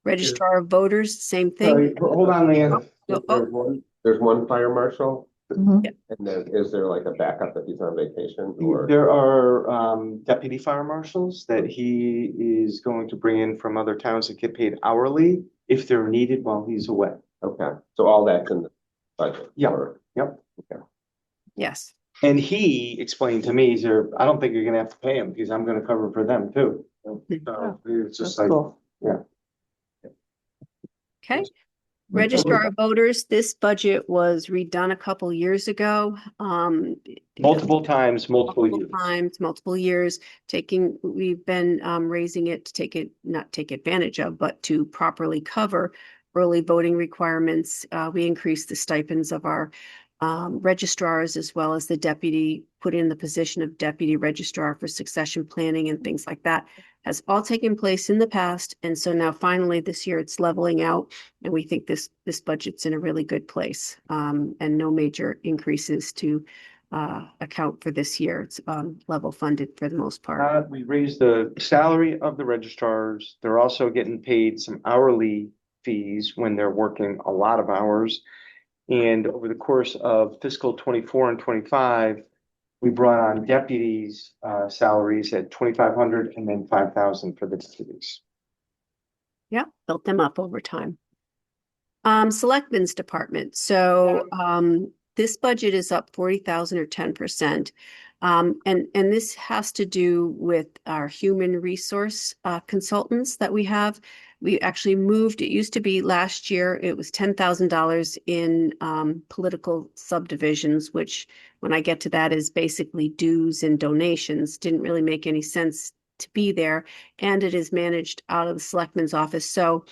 Registrar of voters, same thing. Sorry, hold on, Leanne. Oh, There's one fire marshal Mhm. And then is there like a backup if he's on vacation or? There are deputy fire marshals that he is going to bring in from other towns that get paid hourly if they're needed while he's away. Okay, so all that's in the budget? Yeah. or- Yep. Yes. And he explained to me, sir, I don't think you're gonna have to pay him because I'm gonna cover for them too. So it's just That's like, cool. Okay. Registrar of Voters, this budget was redone a couple years ago. multiple times, multiple years. Times, multiple years, we've been raising it to not take advantage of, but to properly cover early voting requirements. We increased the stipends of our registrars as well as the deputy, put in the position of deputy registrar for succession planning and things like that. Has all taken place in the past. And so now finally this year it's leveling out. And we think this budget's in a really good place, and no major increases to account for this year. It's level funded for the most part. We raised the salary of the registrars. They're also getting paid some hourly fees when they're working a lot of hours. And over the course of fiscal 24 and 25, we brought on deputies' salaries at 2,500 and then 5,000 for the deputies. Yeah, built them up over time. Selectmen's department. So this budget is up 40,000 or 10%. And this has to do with our human resource consultants that we have. We actually moved, it used to be last year, it was $10,000 in political subdivisions, which when I get to that is basically dues and donations. Didn't really make any sense to be there. And it is managed out of the selectman's office. So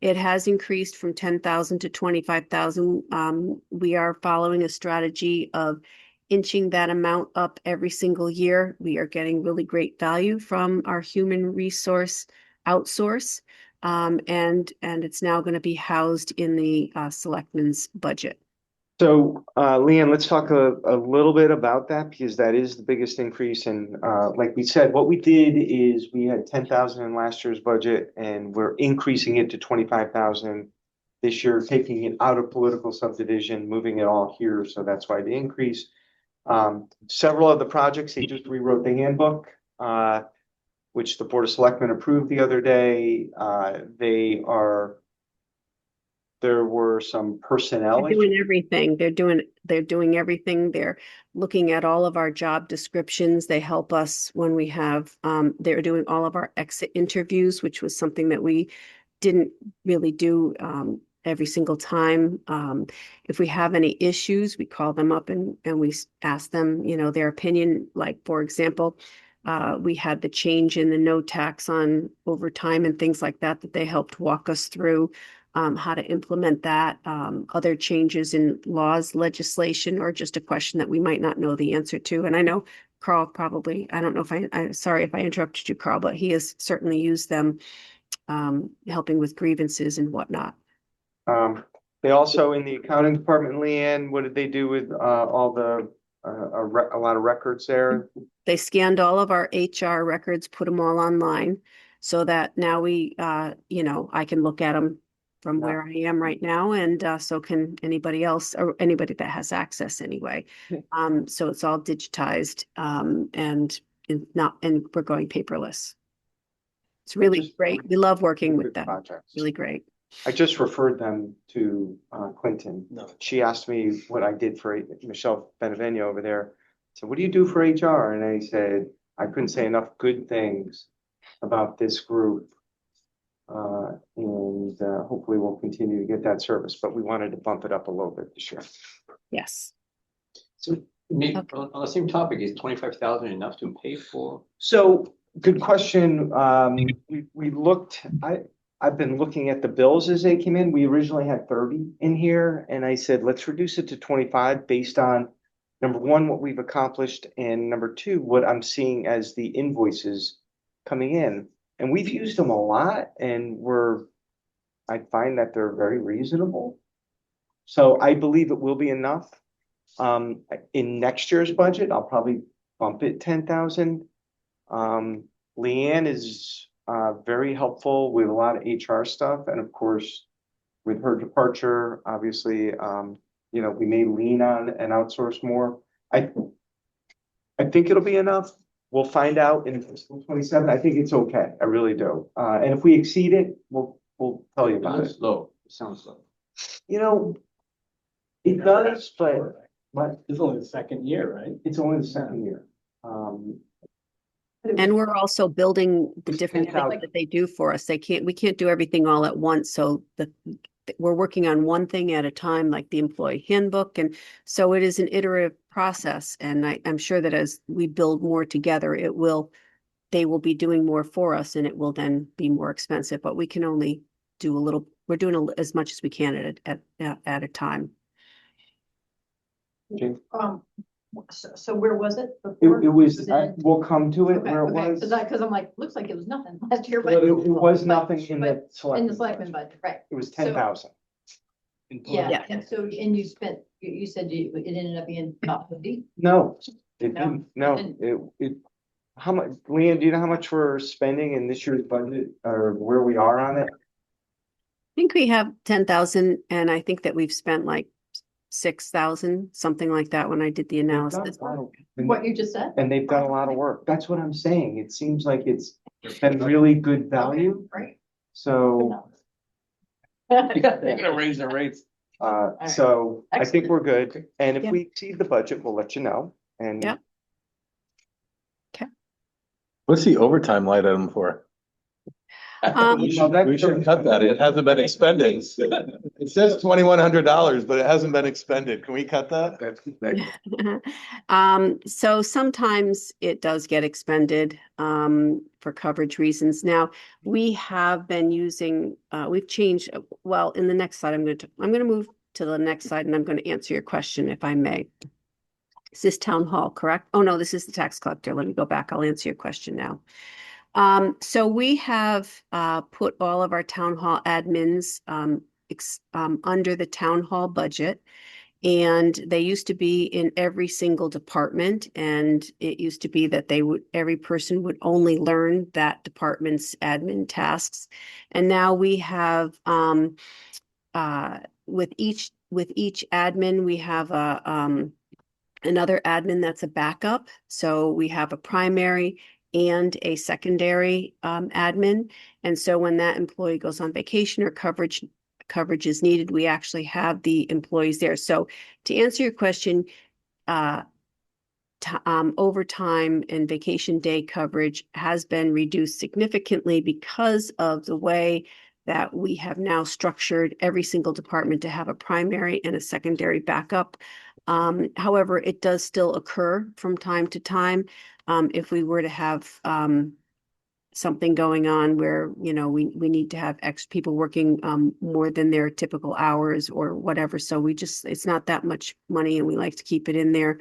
it has increased from 10,000 to 25,000. We are following a strategy of inching that amount up every single year. We are getting really great value from our human resource outsource. And it's now going to be housed in the selectmen's budget. So, Leanne, let's talk a little bit about that because that is the biggest increase. And like we said, what we did is we had 10,000 in last year's budget and we're increasing it to 25,000 this year, taking it out of political subdivision, moving it all here. So that's why the increase. Several of the projects, they just rewrote the handbook, which the Board of Selectmen approved the other day. There were some personnel They're doing everything. They're doing everything. They're looking at all of our job descriptions. They help us when we have, they're doing all of our exit interviews, which was something that we didn't really do every single time. If we have any issues, we call them up and we ask them, their opinion. Like, for example, we had the change in the no tax on overtime and things like that they helped walk us through. How to implement that, other changes in laws, legislation, or just a question that we might not know the answer to. And I know Carl probably, I don't know if I'm sorry if I interrupted you, Carl, but he has certainly used them helping with grievances and whatnot. They also, in the accounting department, Leanne, what did they do with all the, a lot of records there? They scanned all of our HR records, put them all online so that now we, I can look at them from where I am right now, and so can anybody else or anybody that has access anyway. So it's all digitized, and we're going paperless. It's really great. We love working with them. Projects. Really great. I just referred them to Clinton. She asked me what I did for Michelle Beneveno over there. So what do you do for HR? And I said, I couldn't say enough good things about this group. And hopefully we'll continue to get that service, but we wanted to bump it up a little bit this year. Yes. So on the same topic, is 25,000 enough to pay for? So good question. We looked, I've been looking at the bills as they came in. We originally had 30 in here and I said, let's reduce it to 25 based on number one, what we've accomplished, and number two, what I'm seeing as the invoices coming in. And we've used them a lot and I find that they're very reasonable. So I believe it will be enough. In next year's budget, I'll probably bump it 10,000. Leanne is very helpful with a lot of HR stuff. And of course, with her departure, obviously, you know, we may lean on and outsource more. I think it'll be enough. We'll find out in fiscal 27. I think it's okay. I really do. And if we exceed it, we'll tell you about it. Low, it sounds low. You know, it does, but It's only the second year, right? it's only the second year. And we're also building the different things 10,000. that they do for us. We can't do everything all at once. So we're working on one thing at a time, like the employee handbook. And so it is an iterative process. And I'm sure that as we build more together, they will be doing more for us and it will then be more expensive, but we can only do we're doing as much as we can at a time. Okay. So where was it before? It was, in- we'll come to it Okay, where it okay, was. because I'm like, looks like it was nothing last year, but. But it was nothing in the In the selectmen selectmen budget. budget, right? It was So- 10,000. Yeah, and so, and you spent, you said it ended up being about 50? No, it No, didn't. No, didn't. it, how much, Leanne, do you know how much we're spending in this year's budget or where we are on it? I think we have 10,000 and I think that we've spent like 6,000, something like that when I did the They've done analysis. a lot of- What you just said? And they've done a lot of work. That's what I'm saying. It seems like it's been really good value. Right. So, They're gonna raise their rates. so I think we're good. And if Yeah. we exceed the budget, we'll let you know. And Yeah. What's the overtime line item for? Um, We should cut that. It hasn't been expended. It says $2,100, but it hasn't been expended. Can we cut that? So sometimes it does get expended for coverage reasons. Now, we have been using, we've changed, well, in the next slide, I'm going to move to the next slide and I'm going to answer your question if I may. Is this town hall, correct? Oh, no, this is the tax collector. Let me go back. I'll answer your question now. So we have put all of our town hall admins under the town hall budget. And they used to be in every single department. And it used to be that every person would only learn that department's admin tasks. And now we have with each admin, we have another admin that's a backup. So we have a primary and a secondary admin. And so when that employee goes on vacation or coverage is needed, we actually have the employees there. So to answer your question, overtime and vacation day coverage has been reduced significantly because of the way that we have now structured every single department to have a primary and a secondary backup. However, it does still occur from time to time. If we were to have something going on where, you know, we need to have extra people working more than their typical hours or whatever. So it's not that much money and we like to keep it in there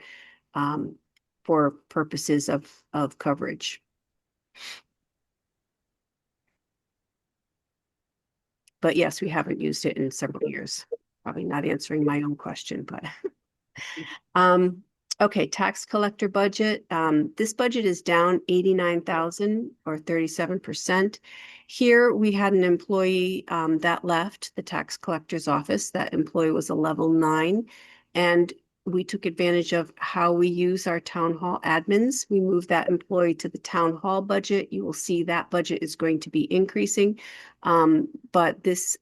for purposes of coverage. But yes, we haven't used it in several years. Probably not answering my own question, but okay, tax collector budget. This budget is down 89,000 or 37%. Here we had an employee that left the tax collector's office. That employee was a level 9, and we took advantage of how we use our town hall admins. We moved that employee to the town hall budget. You will see that budget is going to be increasing. But this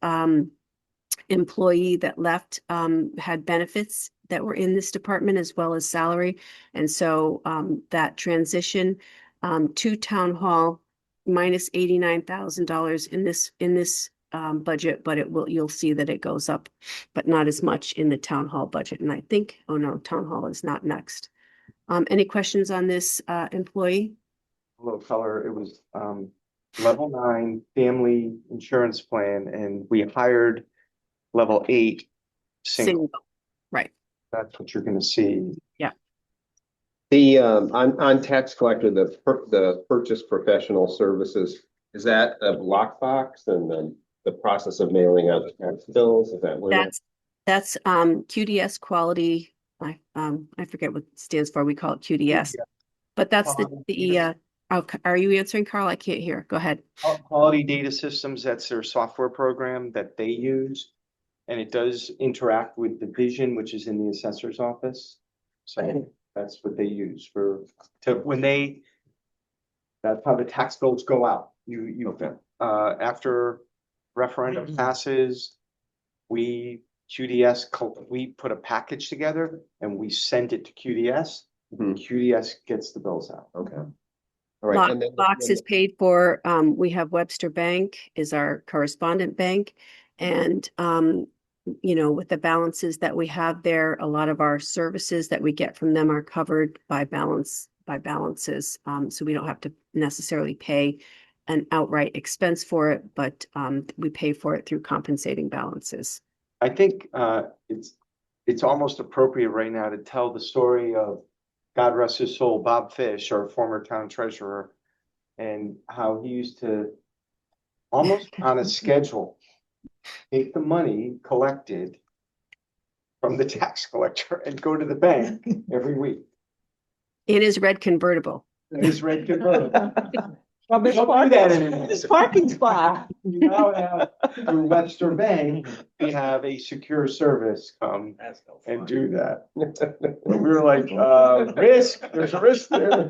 employee that left had benefits that were in this department as well as salary. And so that transition to town hall minus $89,000 in this budget, but you'll see that it goes up, but not as much in the town hall budget. And I think, oh no, town hall is not next. Any questions on this employee? Little color, it was level 9 family insurance plan, and we hired level 8 single. Right. That's what you're gonna see. The, on tax collector, the purchase professional services, is that a lockbox and then the process of mailing out tax bills? Is that where? That's QDS quality. I forget what it stands for. We call it QDS, but that's oh, are you answering, Carl? I can't hear. Go ahead. Quality Data Systems, that's their software program that they use. and it does interact with the vision, which is in the assessor's office. So that's what they use that's how the tax bills go out. After referendum passes, we put a package together and we send it to QDS. QDS gets the bills out. Okay. All right. And then Box is paid for. We have Webster Bank is our correspondent bank. And, with the balances that we have there, a lot of our services that we get from them are covered by balances. So we don't have to necessarily pay an outright expense for it, but we pay for it through compensating balances. I think it's almost appropriate right now to tell the story of, God rest his soul, Bob Fish, our former town treasurer, and how he used to almost on a schedule take the money collected from the tax collector and go to the bank every week. It is red convertible. It is red convertible. From his Don't do that anymore. his parking spot. We now have, through Webster Bank, we have a secure service come and do that. We were like, there's a risk there.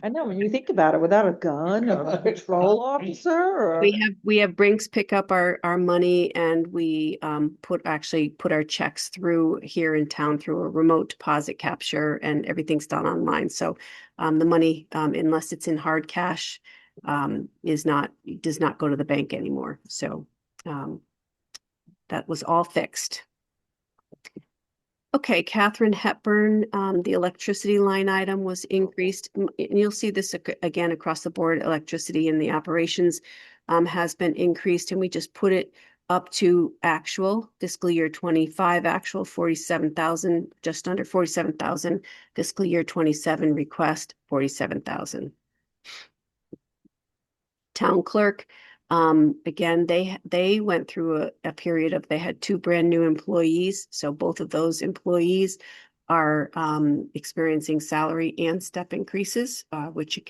I know, when you think about it, without a gun or a patrol officer or. We have Brinks pick up our money, and we put our checks through here in town through a remote deposit capture, and everything's done online. So the money, unless it's in hard cash, does not go to the bank anymore. So that was all fixed. Okay, Catherine Hepburn, the electricity line item was increased. And you'll see this again across the board. Electricity in the operations has been increased, and we just put it up to actual fiscal year 25, actual 47,000, just under 47,000, fiscal year 27 request 47,000. Town clerk, again, they went through a period of, they had 2 brand new employees. So both of those employees are experiencing salary and step increases, which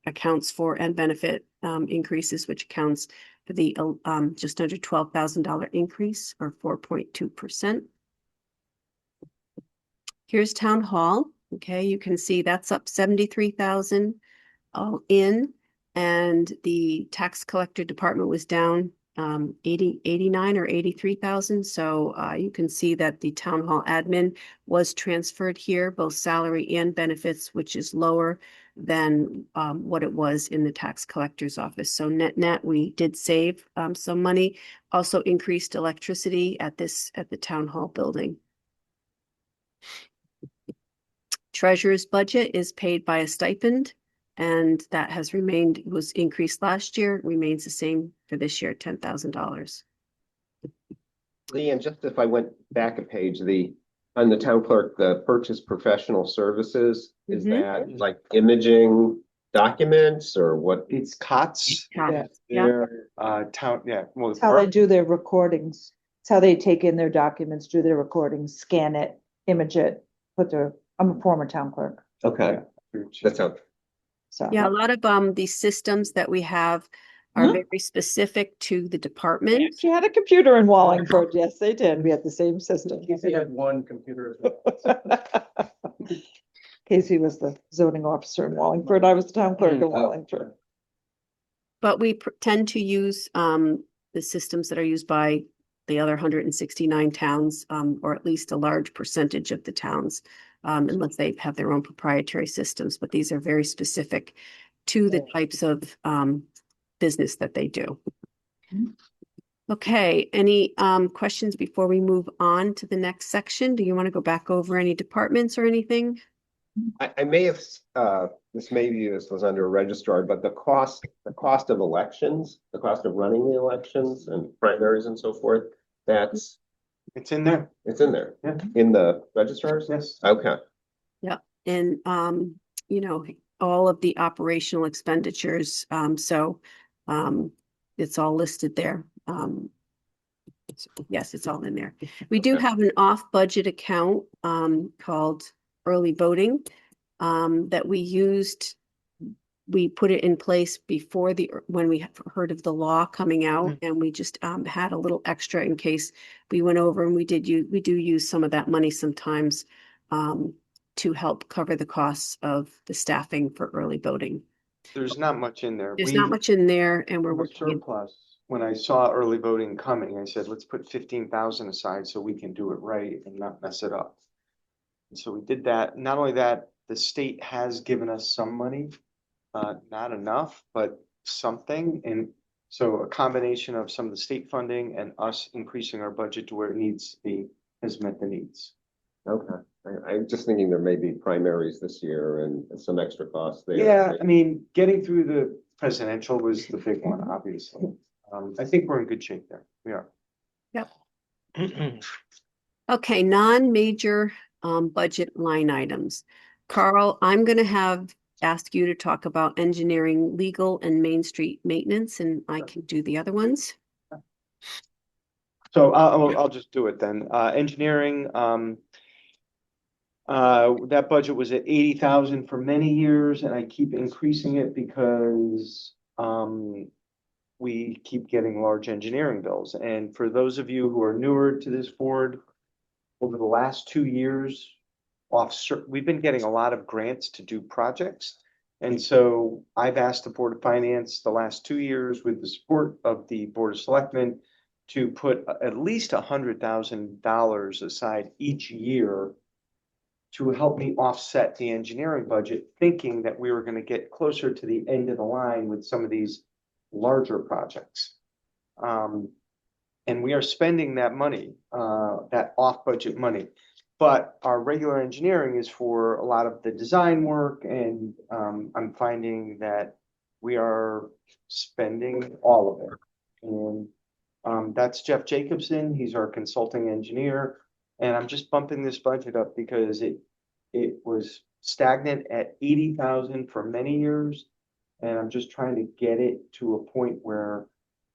accounts for, and benefit increases, which accounts for the just under $12,000 increase, or 4.2%. Here's town hall. Okay, you can see that's up 73,000 all in. And the tax collector department was down 89 or 83,000. So you can see that the town hall admin was transferred here, both salary and benefits, which is lower than what it was in the tax collector's office. So net, we did save some money. Also increased electricity at the town hall building. Treasurer's budget is paid by a stipend, and that has was increased last year, remains the same for this year, $10,000. Leanne, just if I went back a page, on the town clerk, the purchase professional services, is that like imaging documents or what? It's COTS. Yeah. Their town, well, It's how they do their recordings. It's how they take in their documents, do their recordings, scan it, image it, I'm a former town clerk, Okay, that sounds. so. Yeah, a lot of these systems that we have are very specific to the department. She had a computer in Wallingford. Yes, they did. We had the same system. Casey had one computer as well. Casey was the zoning officer in Wallingford. I was the town clerk in Wallingford. But we tend to use the systems that are used by the other 169 towns, or at least a large percentage of the towns, unless they have their own proprietary systems. But these are very specific to the types of business that they do. Okay, any questions before we move on to the next section? Do you want to go back over any departments or anything? I may have, this was under a registrar, but the cost of elections, the cost of running the elections and primaries and so forth, it's in there. It's in there. Yeah. In the registrars? Yes. Okay. Yeah, and all of the operational expenditures, so it's all listed there. Yes, it's all in there. We do have an off-budget account called early voting that we used we put it in place before when we heard of the law coming out, and we just had a little extra in case we went over, and we do use some of that money sometimes to help cover the costs of the staffing for early voting. There's not much in there. There's not much in there, and we're From a working. surplus. When I saw early voting coming, I said, let's put 15,000 aside so we can do it right and not mess it up. And so we did that. Not only that, the state has given us some money, not enough, but something. And so a combination of some of the state funding and us increasing our budget to where it needs to be has met the needs. Okay, I'm just thinking there may be primaries this year and some extra costs there. Yeah, I mean, getting through the presidential was the big one, obviously. I think we're in good shape there. We are. Yep. Okay, non-major budget line items. Carl, I'm going to ask you to talk about engineering, legal, and Main Street maintenance, and I can do the other ones. So I'll just do it then. Engineering, that budget was at 80,000 for many years, and I keep increasing it because we keep getting large engineering bills. And for those of you who are newer to this board, over the last 2 years, we've been getting a lot of grants to do projects. And so I've asked the Board of Finance the last 2 years, with the support of the Board of Selectmen, to put at least $100,000 aside each year to help me offset the engineering budget, thinking that we were going to get closer to the end of the line with some of these larger projects. And we are spending that money, that off-budget money. But our regular engineering is for a lot of the design work, and I'm finding that we are spending all of it. And that's Jeff Jacobson. He's our consulting engineer. And I'm just bumping this budget up because it was stagnant at 80,000 for many years. And I'm just trying to get it to a point where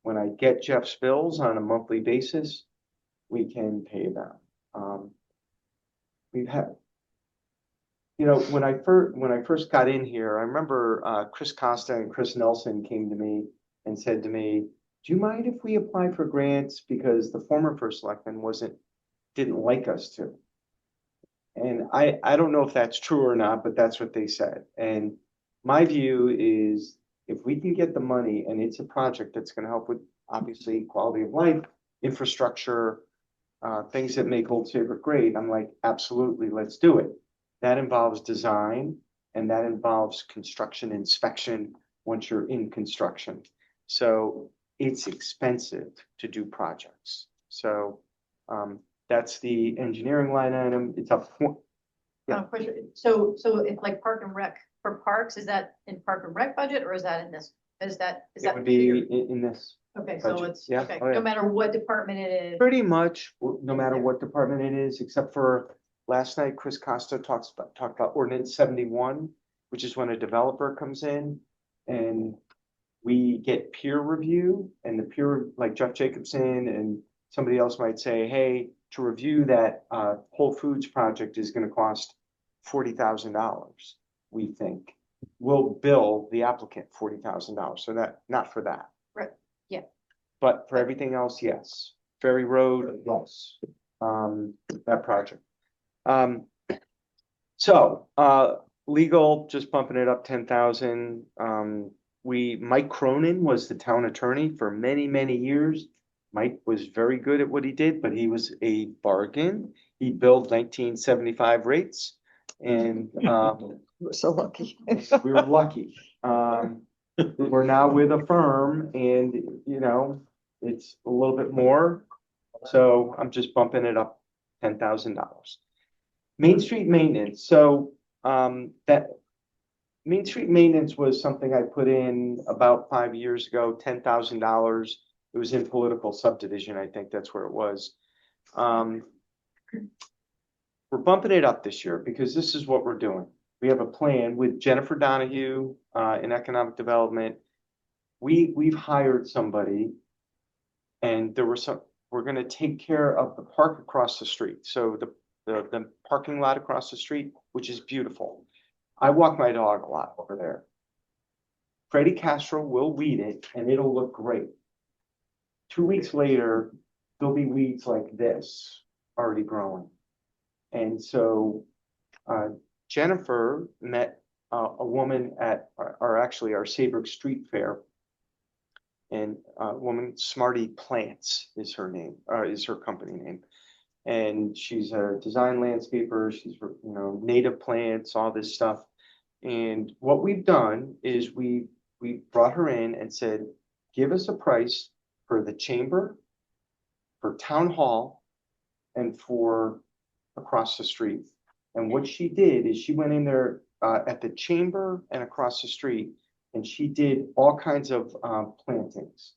when I get Jeff's bills on a monthly basis, we can pay them. We've had, when I first got in here, I remember Chris Costa and Chris Nelson came to me and said to me, do you mind if we apply for grants? Because the former first selectman didn't like us to. And I don't know if that's true or not, but that's what they said. And my view is, if we can get the money and it's a project that's going to help with, obviously, quality of life, infrastructure, things that make Old Saybrook great, I'm like, absolutely, let's do it. That involves design, and that involves construction inspection once you're in construction. So it's expensive to do projects. So that's the engineering line item. It's up. Yeah. So it's like Park and Rec for parks, is that in Park and Rec budget, or is that in this? Is that? It would be in this. Okay, so budget. it's, Yeah. okay, Oh, yeah. no matter what department it is. Pretty much, no matter what department it is, except for last night, Chris Costa talked about ordinance 71, which is when a developer comes in and we get peer review, and the peer, like Jeff Jacobson and somebody else might say, hey, to review that Whole Foods project is going to cost $40,000, we think. We'll bill the applicant $40,000. So that, not for that. Right. Yeah. But for everything else, yes. Ferry Road, yes. That project. So legal, just bumping it up 10,000. Mike Cronin was the town attorney for many, many years. Mike was very good at what he did, but he was a bargain. He billed 1975 rates, and We're so lucky. we were lucky. We're now with a firm, and it's a little bit more. So I'm just bumping it up $10,000. Main Street maintenance. So that Main Street maintenance was something I put in about 5 years ago, $10,000. It was in political subdivision. I think that's where it was. We're bumping it up this year because this is what we're doing. We have a plan with Jennifer Donahue in economic development. We've hired somebody, and we're going to take care of the park across the street. So the parking lot across the street, which is beautiful. I walk my dog a lot over there. Freddie Castro will weed it and it'll look great. 2 weeks later, there'll be weeds like this already growing. And so Jennifer met a woman at actually our Saybrook Street Fair. And a woman, Smarty Plants is her name, is her company name. And she's a design landscaper. She's, native plants, all this stuff. And what we've done is we brought her in and said, give us a price for the chamber, for town hall, and for across the street. And what she did is she went in there at the chamber and across the street, and she did all kinds of plantings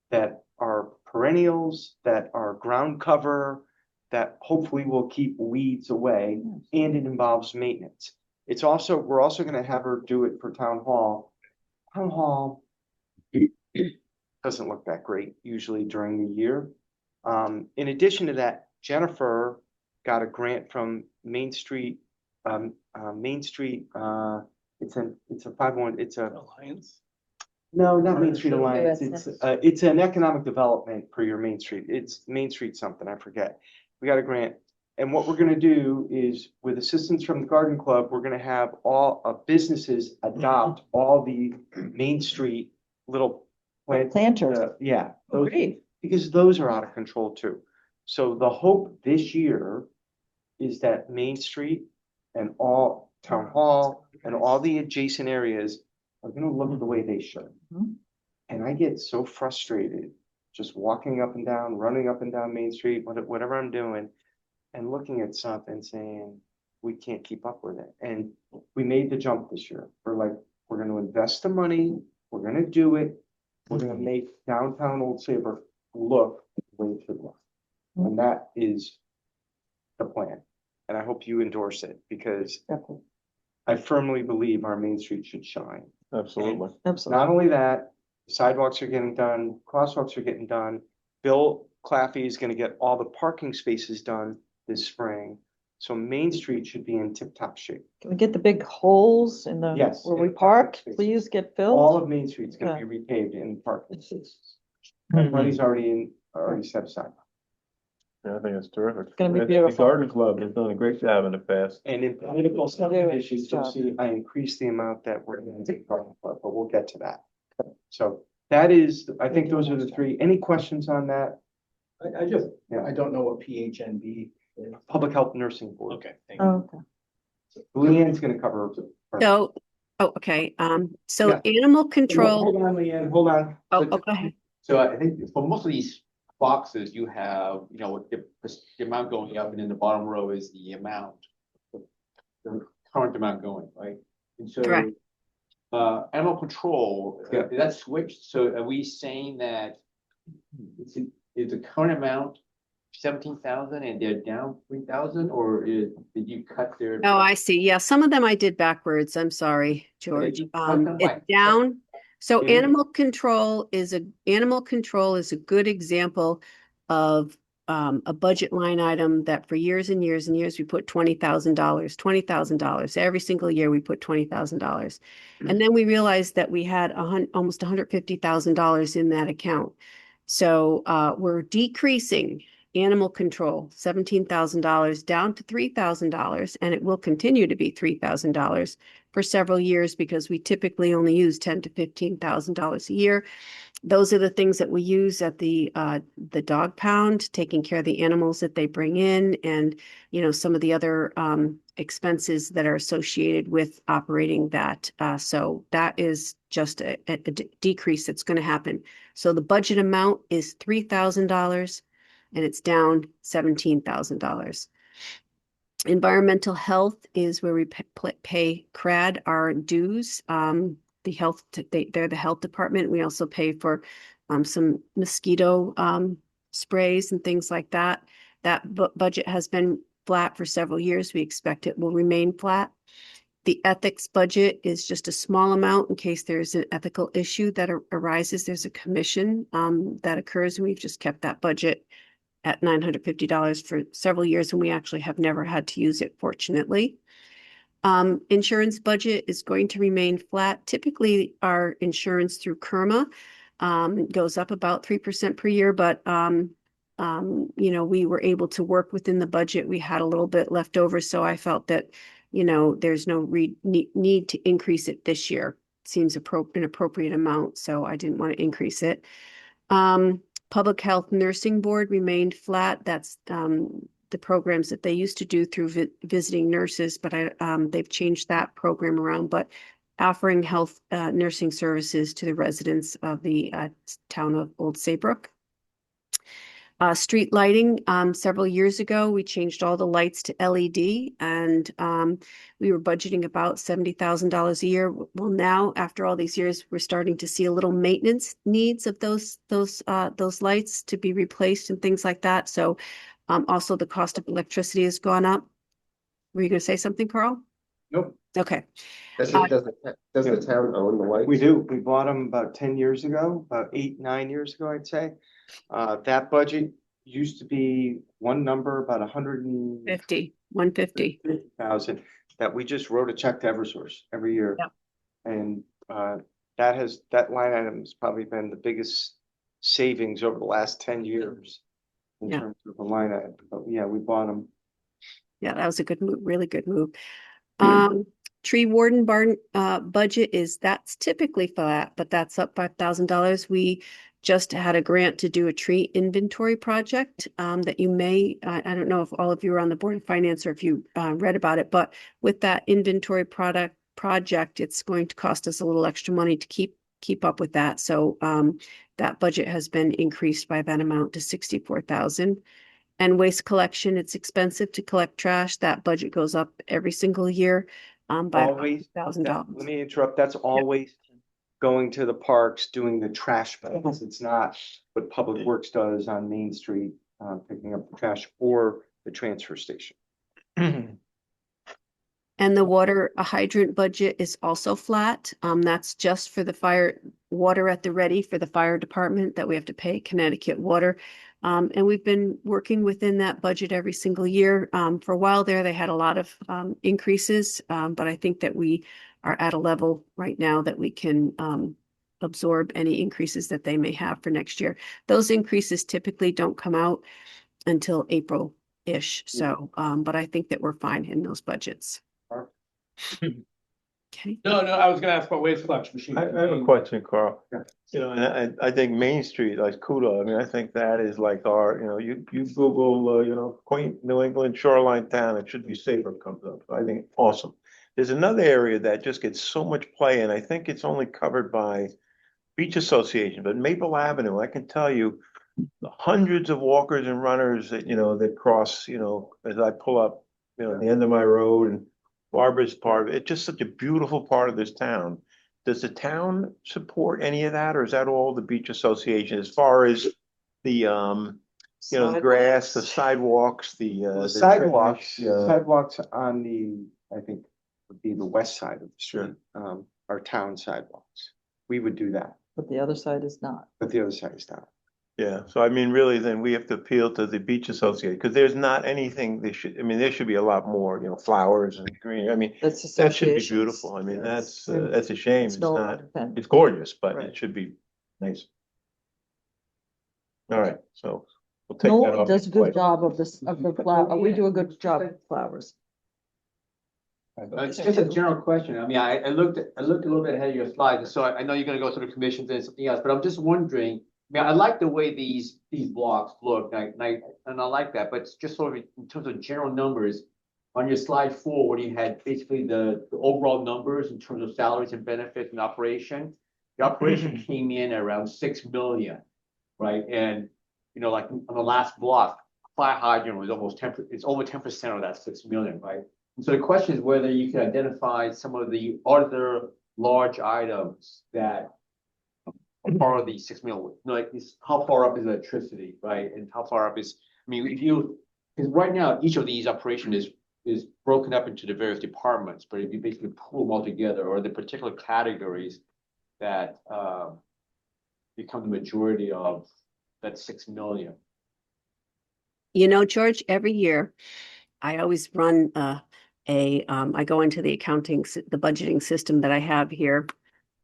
that are perennials, that are ground cover, that hopefully will keep weeds away, and it involves maintenance. We're also going to have her do it for town hall. Town hall doesn't look that great usually during the year. In addition to that, Jennifer got a grant from Main Street. It's a 501. It's a Alliance. No, not Main Street Alliance. USS. It's an economic development for your Main Street. It's Main Street something, I forget. We got a grant. And what we're gonna do is, with assistance from the Garden Club, we're gonna have all businesses adopt all the Main Street little Planters. Yeah, Oh, those, great. because those are out of control too. So the hope this year is that Main Street and all Town Hall and all the adjacent areas are gonna look the way they should. Mhm. And I get so frustrated just walking up and down, running up and down Main Street, whatever I'm doing, and looking at stuff and saying, we can't keep up with it. And we made the jump this year. We're gonna invest the money, we're gonna do it, we're gonna make downtown Old Saybrook look the way it should look. And that is the plan. And I hope you endorse it, because Definitely. I firmly believe our Main Street should shine. Absolutely. Absolutely. Not only that, sidewalks are getting done, crosswalks are getting done. Bill Claffey is gonna get all the parking spaces done this spring. So Main Street should be in tip-top shape. Can we get the big holes in the, Yes. where we park, please get All filled? of Main Street's gonna Yeah. be repaved in parking spaces. Mhm. Money's already set aside. Yeah, I think it's terrific. It's gonna be The beautiful. Garden Club has done a great job in the past. And in political subdivisions, you'll Job. see I increased the amount that we're gonna take part, but we'll get to that. So that is, I think those are the three. Any questions on that? I just, Yeah. I don't know what PHNB is. Public Health Nursing Board. Okay, thank you. Oh, okay. Leanne's gonna cover. So, okay, so Yeah. animal control, Hold on, Leanne, hold on. go ahead. So I think for most of these boxes, you have, the amount going up, and then the bottom row is the amount. The current amount going, right? And so. Correct. Animal control, Yeah. that's switched, so are we saying that? Is the current amount 17,000 and they're down 3,000, or did you cut their? Oh, I see. Yeah, some of them I did backwards. I'm sorry, George. you cut them It's back. down. So Yeah. animal control is a good example of a budget line item that for years and years and years, we put $20,000. Every single year we put $20,000. And then we realized that we had almost $150,000 in that account. So we're decreasing animal control, $17,000 down to $3,000, and it will continue to be $3,000 for several years because we typically only use $10,000 to $15,000 a year. Those are the things that we use at the dog pound, taking care of the animals that they bring in, and some of the other expenses that are associated with operating that. So that is just a decrease that's going to happen. So the budget amount is $3,000, and it's down $17,000. Environmental health is where we pay CRAD our dues. They're the health department. We also pay for some mosquito sprays and things like that. That budget has been flat for several years. We expect it will remain flat. The ethics budget is just a small amount in case there's an ethical issue that arises. There's a commission that occurs, and we've just kept that budget at $950 for several years, and we actually have never had to use it, fortunately. Insurance budget is going to remain flat. Typically, our insurance through Kerma goes up about 3% per year, but we were able to work within the budget. We had a little bit left over, so I felt that, there's no need to increase it this year. Seems an appropriate amount, so I didn't want to increase it. Public Health Nursing Board remained flat. That's the programs that they used to do through visiting nurses, but they've changed that program around, but offering health nursing services to the residents of the town of Old Saybrook. Street lighting, several years ago, we changed all the lights to LED, and we were budgeting about $70,000 a year. Well, now, after all these years, we're starting to see a little maintenance needs of those lights to be replaced and things like that. So also the cost of electricity has gone up. Were you going to say something, Carl? Nope. Okay. Does the town own the lights? We do. We bought them about 10 years ago, about 8, 9 years ago, I'd say. That budget used to be one number, about 150. $150,000 that we just wrote a check to Eversource every year. Yep. And that line item has probably been the biggest savings over the last 10 years in Yeah. terms of a line item. But yeah, we bought them. Yeah, that was a good move, really good move. Tree warden barn budget that's typically flat, but that's up $5,000. We just had a grant to do a tree inventory project that you may, I don't know if all of you are on the Board of Finance or if you read about it, but with that inventory project, it's going to cost us a little extra money to keep up with that. So that budget has been increased by that amount to $64,000. And waste collection, it's expensive to collect trash. That budget goes up every single year by Always, $1,000. let me interrupt. That's always going to the parks, doing the trash pickups. It's not what Public Works does on Main Street, picking up the trash, or the transfer station. And the water hydrant budget is also flat. That's just for the fire water at the ready for the fire department that we have to pay Connecticut Water. And we've been working within that budget every single year. For a while there, they had a lot of increases, but I think that we are at a level right now that we can absorb any increases that they may have for next year. Those increases typically don't come out until April-ish. So, but I think that we're fine in those budgets. Okay. No, I was gonna ask about waste collection machine. I have a question, Carl. Yeah. And I think Main Street, like Kudo, I mean, I think that is like our, you Google, quaint New England shoreline town, it should be Saybrook comes up. I think awesome. There's another area that just gets so much play, and I think it's only covered by Beach Association, but Maple Avenue, I can tell you, the hundreds of walkers and runners that cross, as I pull up, the end of my road, and Barbara's part of it. It's just such a beautiful part of this town. Does the town support any of that, or is that all the Beach Association as far as the the grass, the sidewalks, the Sidewalks, trash, sidewalks on I think would be the west side of the street, our town sidewalks. We would do that, But the other side is not. but the other side is not. Yeah, so I mean, really, then we have to appeal to the Beach Association, because there's not anything there should be a lot more, flowers and green. I mean, That's that should be associations. beautiful. I mean, Yes. that's a shame. It's It's no not, offense. it's gorgeous, but Right. it should be nice. All right, so we'll take that Nolan off. does a your plate. good job of the flower. We do a good job of flowers. It's just a general question. I mean, I looked a little bit ahead of your slides, so I know you're gonna go through the commissions and something else, but I'm just wondering, I mean, I like the way these blocks look, and I like that, but it's just sort of in terms of general numbers, on your slide 4, where you had basically the overall numbers in terms of salaries and benefits and operation, the operation came in at around 6 million, right? And, like on the last block, fire hydrant was almost 10%, it's over 10% of that 6 million, right? And so the question is whether you can identify some of the other large items that are part of the 6 million, like this, how far up is electricity, right? And how far up is, I mean, because right now, each of these operations is broken up into the various departments, but if you basically pull them all together, or the particular categories that become the majority of that 6 million. George, every year I always run I go into the the budgeting system that I have here,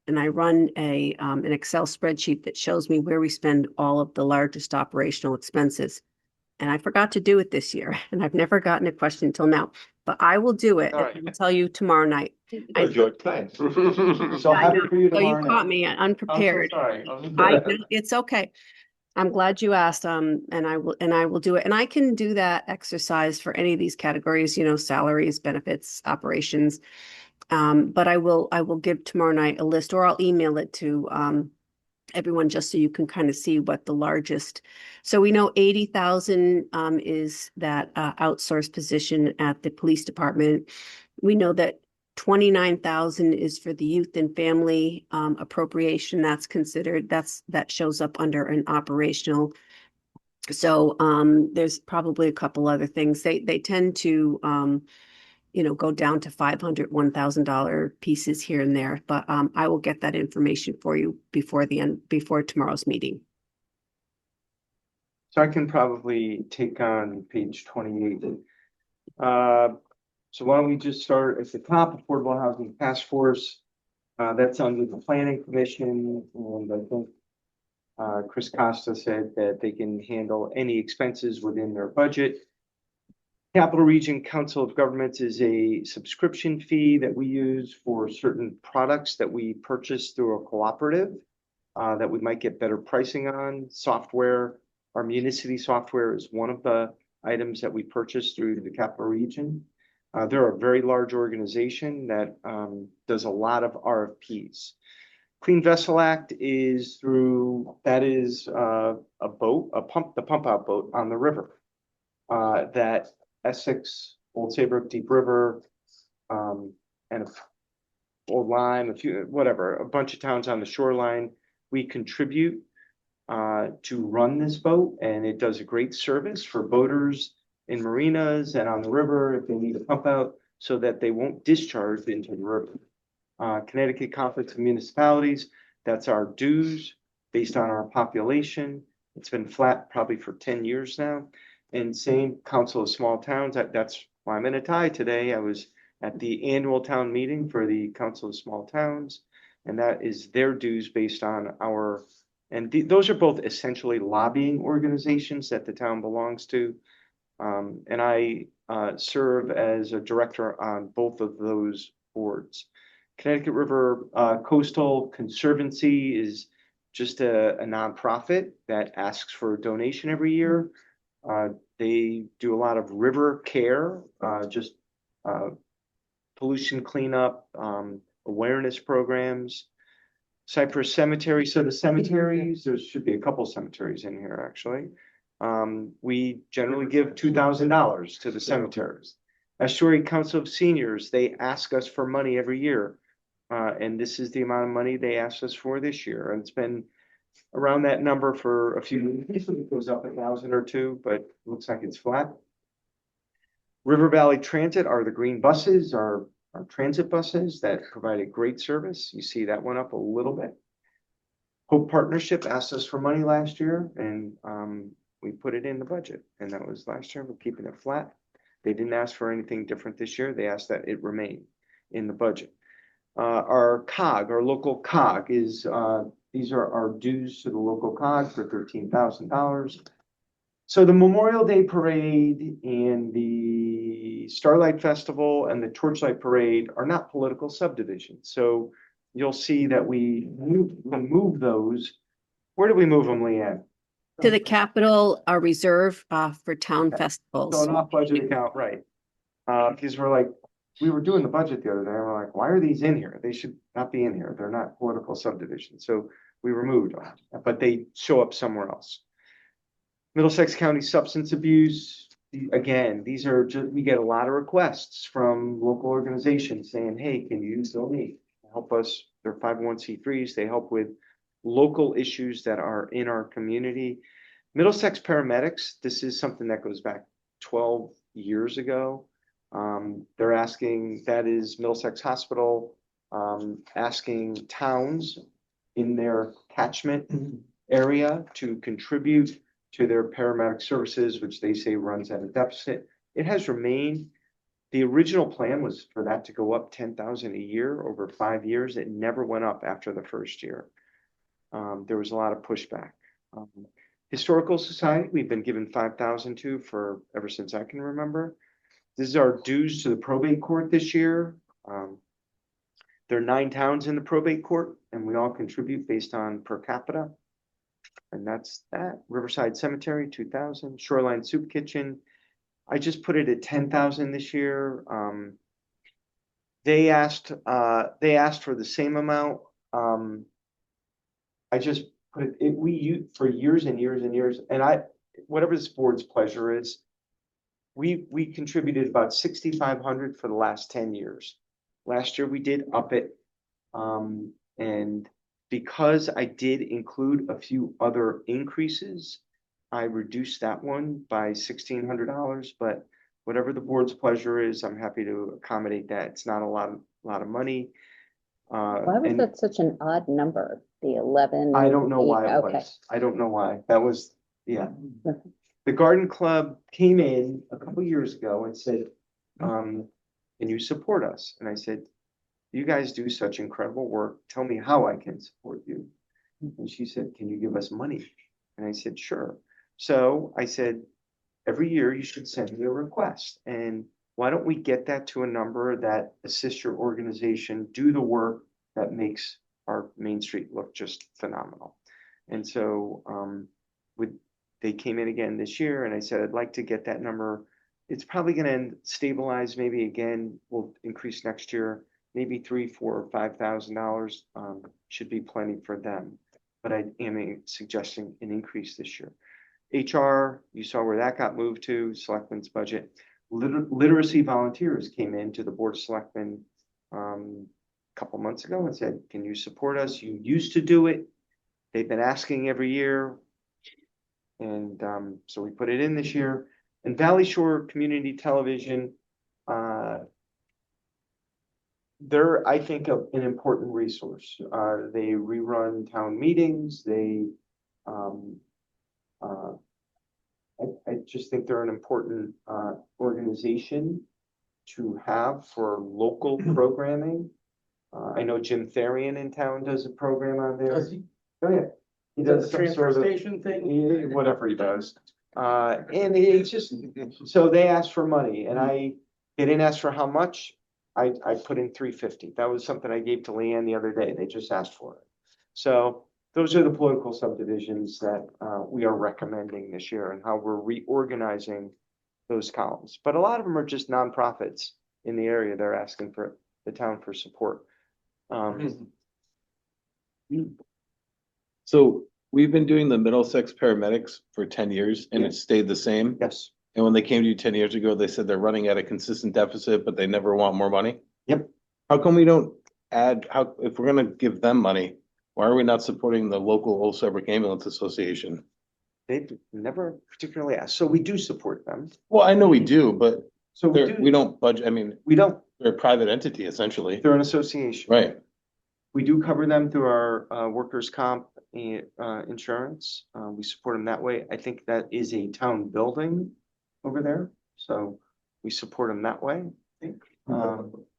and I run an Excel spreadsheet that shows me where we spend all of the largest operational expenses. And I forgot to do it this year, and I've never gotten a question until now, but I will do it. All And right. I'll tell you tomorrow night. I- George Klein. So I happy know. for you So you tomorrow caught night. me I'm so unprepared. sorry. It's okay. I'm glad you asked, and I will do it. And I can do that exercise for any of these categories, salaries, benefits, operations. But I will give tomorrow night a list, or I'll email it to everyone just so you can kind of see what the largest. So we know 80,000 is that outsourced position at the police department. We know that 29,000 is for the youth and family appropriation. That's considered, that shows up under an operational. So there's probably a couple other things. They tend to go down to $500, $1,000 pieces here and there, but I will get that information for you before tomorrow's meeting. So I can probably take on page 28. So why don't we just start at the top, Affordable Housing Task Force. That's under the Planning Commission, and I think Chris Costa said that they can handle any expenses within their budget. Capital Region Council of Governments is a subscription fee that we use for certain products that we purchase through a cooperative that we might get better pricing on. Software, our Municity software is one of the items that we purchase through the Capital Region. They're a very large organization that does a lot of RFPs. Clean Vessel Act is a boat, the pump out boat on the river that Essex, Old Saybrook, Deep River, and Old Lyme, a bunch of towns on the shoreline. We contribute to run this boat, and it does a great service for boaters in marinas and on the river if they need a pump out so that they won't discharge into the river. Connecticut Conference of Municipalities, that's our dues based on our population. It's been flat probably for 10 years now. And same Council of Small Towns, that's why I'm in a tie today. I was at the annual town meeting for the Council of Small Towns, and that is their dues based on those are both essentially lobbying organizations that the town belongs to. And I serve as a director on both of those boards. Connecticut River Coastal Conservancy is just a nonprofit that asks for a donation every year. They do a lot of river care, pollution cleanup, awareness programs. Cypress Cemetery, so the cemeteries, there should be a couple cemeteries in here, actually. We generally give $2,000 to the cemeteries. Astoria Council of Seniors, they ask us for money every year. And this is the amount of money they asked us for this year. And it's been around that number for a few years. It goes up 1,000 or two, but it looks like it's flat. River Valley Transit are the green buses, our transit buses that provide a great service. You see that went up a little bit. Hope Partnership asked us for money last year, and we put it in the budget, and that was last year. We're keeping it flat. They didn't ask for anything different this year. They asked that it remain in the budget. Our COG, our local COG is, these are our dues to the local COG for $13,000. So the Memorial Day Parade and the Starlight Festival and the Torchlight Parade are not political subdivisions. So you'll see that we move those. Where do we move them, Leanne? To the capital reserve for town festivals. So an off-budget account, right? Because we were doing the budget the other day, and we're like, why are these in here? They should not be in here. They're not political subdivisions. So we removed them, but they show up somewhere else. Middlesex County Substance Abuse, again, these are just, we get a lot of requests from local organizations saying, hey, can you still help us? They're 501c3s. They help with local issues that are in our community. Middlesex Paramedics, this is something that goes back 12 years ago. They're asking, that is Middlesex Hospital, asking towns in their catchment area to contribute to their paramedic services, which they say runs at a deficit. It has remained The original plan was for that to go up 10,000 a year over 5 years. It never went up after the first year. There was a lot of pushback. Historical Society, we've been given 5,000 to for ever since I can remember. This is our dues to the probate court this year. There are 9 towns in the probate court, and we all contribute based on per capita. And that's that. Riverside Cemetery, 2,000. Shoreline Soup Kitchen, I just put it at 10,000 this year. They asked for the same amount. I just put it, we used for years and years and years, and whatever this board's pleasure is, we contributed about 6,500 for the last 10 years. Last year we did up it. And because I did include a few other increases, I reduced that one by $1,600, but whatever the board's pleasure is, I'm happy to accommodate that. It's not a lot of money. Why was And that such an odd number? The 11? I don't know why it Okay. was. I don't know why. That was, yeah. The garden club came in a couple years ago and said, can you support us? And I said, you guys do such incredible work. Tell me how I can support you. And she said, can you give us money? And I said, sure. So I said, every year you should send me a request. And why don't we get that to a number that assists your organization do the work that makes our Main Street look just phenomenal. And so they came in again this year, and I said, I'd like to get that number. It's probably going to stabilize. Maybe again, we'll increase next year. Maybe $3,000, $4,000, or $5,000 should be plenty for them. But I am suggesting an increase this year. HR, you saw where that got moved to, Selectmen's budget. Literacy volunteers came into the Board of Selectmen a couple months ago and said, can you support us? You used to do it. They've been asking every year. And so we put it in this year. And Valley Shore Community Television, they're, I think, an important resource. They rerun town meetings. I just think they're an important organization to have for local programming. I know Jim Therian in town does a program on there. Does he? Oh, yeah. He Is that does the some transfer sort of, station thing? whatever he does. And it's just, so they asked for money, and they didn't ask for how much. I put in $350. That was something I gave to Leanne the other day. They just asked for it. So those are the political subdivisions that we are recommending this year and how we're reorganizing those columns. But a lot of them are just nonprofits in the area. They're asking for the town for support. So we've been doing the Middlesex paramedics for 10 years and it stayed the same. Yes. And when they came to you 10 years ago, they said they're running at a consistent deficit, but they never want more money. Yep. How come we don't add, if we're gonna give them money, why are we not supporting the local Old Saybrook Ambulance Association? They've never particularly asked. So we do support them. Well, I know we do, but So we don't budget, I mean, we don't, they're a private entity essentially. they're an association. Right. We do cover them through our workers' comp insurance. We support them that way. I think that is a town building over there. So we support them that way.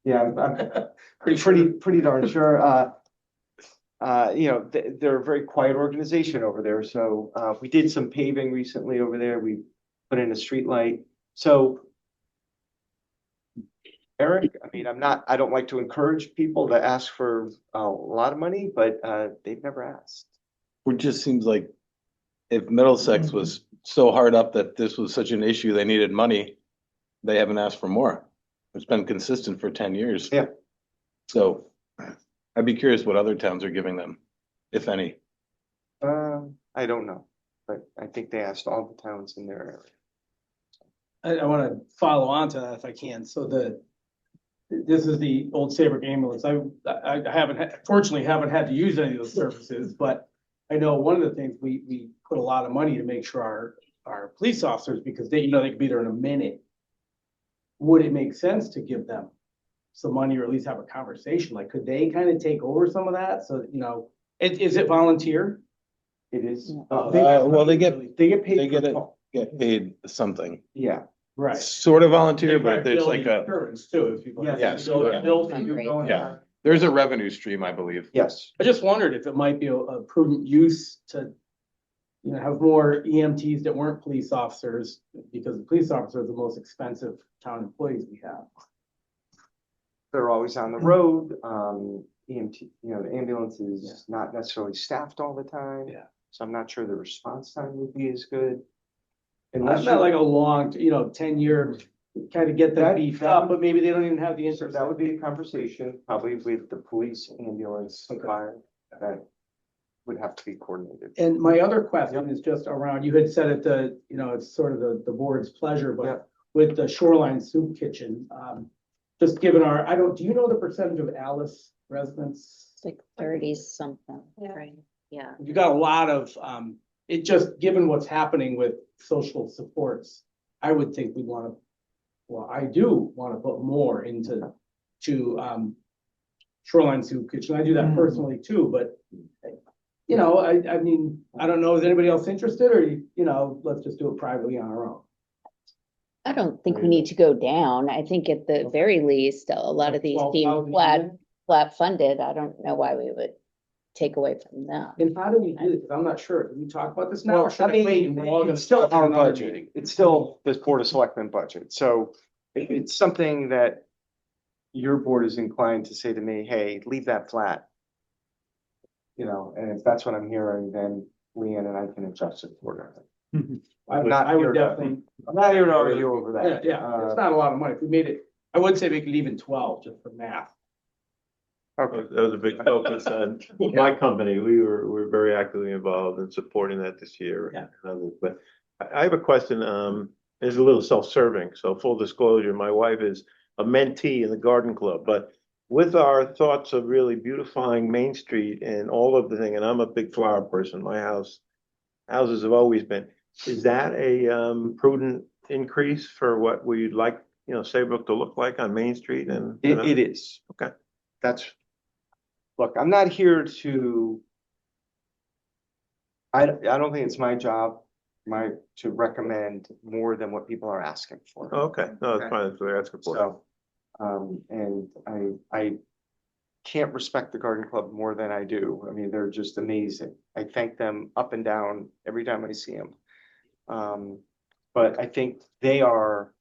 Yeah, I'm pretty darn sure. They're a very quiet organization over there. So we did some paving recently over there. We put in a street light. So Eric, I mean, I don't like to encourage people to ask for a lot of money, but they've never asked. It just seems like if Middlesex was so hard up that this was such an issue, they needed money, they haven't asked for more. It's been consistent for 10 years. Yeah. So I'd be curious what other towns are giving them, if any. I don't know, but I think they asked all the towns in their area. I want to follow on to that if I can. So this is the Old Saybrook ambulance. I fortunately haven't had to use any of those services, but I know one of the things we put a lot of money to make sure our police officers, because they could be there in a minute. Would it make sense to give them some money or at least have a conversation? Like, could they kind of take over some of that? So, is it volunteer? It is. Well, they get paid. get paid something. Yeah. Right. sort of volunteer, but there's like a, Insurance too, if people. have to Yes, go yeah. bill for you going Yeah. there. there's a revenue stream, I believe. Yes. I just wondered if it might be a prudent use to, you know, have more EMTs that weren't police officers, because the police officers are the most expensive town employees we have. They're always on the road, EMT, you know, the ambulance is not necessarily staffed all the time. Yeah. So I'm not sure the response time would be as good. That's Unless not you, like a long, you know, 10-year, kind of get them That- beefed that up, would- but maybe they don't even have the so interest. that would be a conversation, probably with the police ambulance supplier, that would have to be coordinated. And my other question is just around, you had said it, you know, it's sort of the board's pleasure, Yeah. but with the Shoreline Soup Kitchen, just given do you know the percentage of Alice residents? It's like 30 something, right? Yeah. You got a lot of, it just, given what's happening with social supports, I would think we want to, well, I do want to put more into, Shoreline Soup Kitchen. I do that personally too, but, you know, I mean, I don't know, is anybody else interested, or, you know, let's just do it privately on our own? I don't think we need to go down. I think at the very least, a lot of these seem 12,000 a year? flat funded. I don't know why we would take away from them. And how do we do this? I'm not sure. Can we talk about this now, or Well, should I wait? and we're all gonna it's still start our another budget. meeting? It's still the Board of Selectmen budget. So it's something that your board is inclined to say to me, hey, leave that flat. You know, and if that's what I'm hearing, then Leanne and I can adjust it accordingly. I would, not I would here to- definitely, I'm not here to argue over yeah, that. yeah, it's not a lot of money. If we made it, I would say we could even 12, just for math. Okay. That was a big focus on my company. We're very actively involved in supporting that this year. Yeah. and others. But I have a question, it's a little self-serving, so full disclosure, my wife is a mentee in the garden club, but with our thoughts of really beautifying Main Street and all of the thing, and I'm a big flower person, houses have always been, is that a prudent increase for what we'd like, you know, Saybrook to look like on Main Street and? you know? It is. Okay. Look, I'm not here to. I don't think it's my job, to recommend more than what people are asking for. Okay, no, Okay. that's fine, that's what they're asking for. So, and I can't respect the garden club more than I do. I mean, they're just amazing. I thank them up and down every time I see them. But I think they are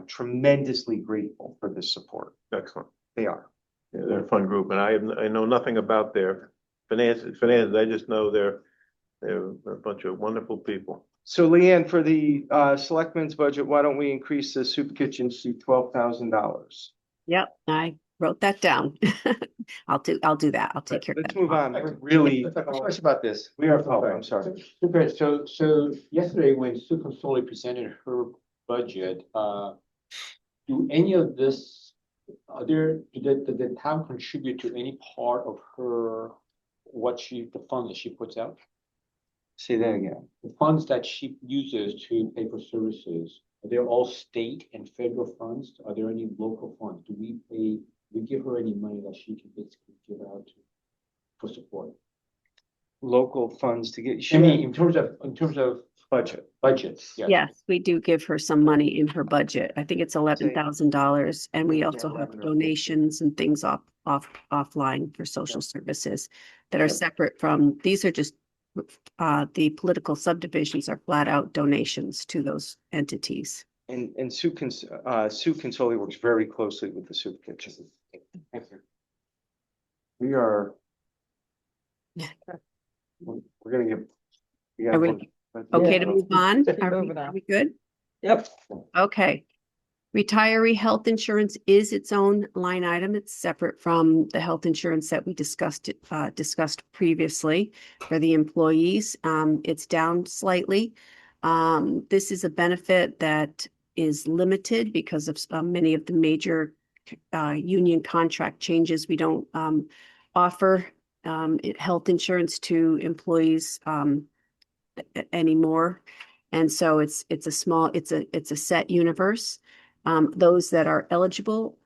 tremendously grateful for this support. Excellent. They are. Yeah, they're a fun group, and I know nothing about their finances, I just know they're a bunch of wonderful people. So Leanne, for the selectmen's budget, why don't we increase the soup kitchen to $12,000? Yep, I wrote that down. I'll do that. I'll take care of Let's that. move on. We're really, Question about this. we are, oh, I'm sorry. Super, so yesterday when Sue Consoli presented her budget, do any of this, did the town contribute to any part of her, the funds that she puts out? Say that again. The funds that she uses to pay for services, are they all state and federal funds? Are there any local funds? Do we give her any money that she can basically give out for support? Local funds to get. I mean, in terms of budgets, yes. Yes, we do give her some money in her budget. I think it's $11,000, and we also have 11 or 15. donations and things offline for social services that are separate from, these are just the political subdivisions are flat out donations to those entities. And Sue Consoli works very closely with the soup kitchen. We are. We're gonna get. Are we okay to move on? Are we good? Yep. Okay. Retiree health insurance is its own line item. It's separate from the health insurance that we discussed previously for the employees. It's down slightly. This is a benefit that is limited because of many of the major union contract changes. We don't offer health insurance to employees anymore. And so it's a set universe. Those that are eligible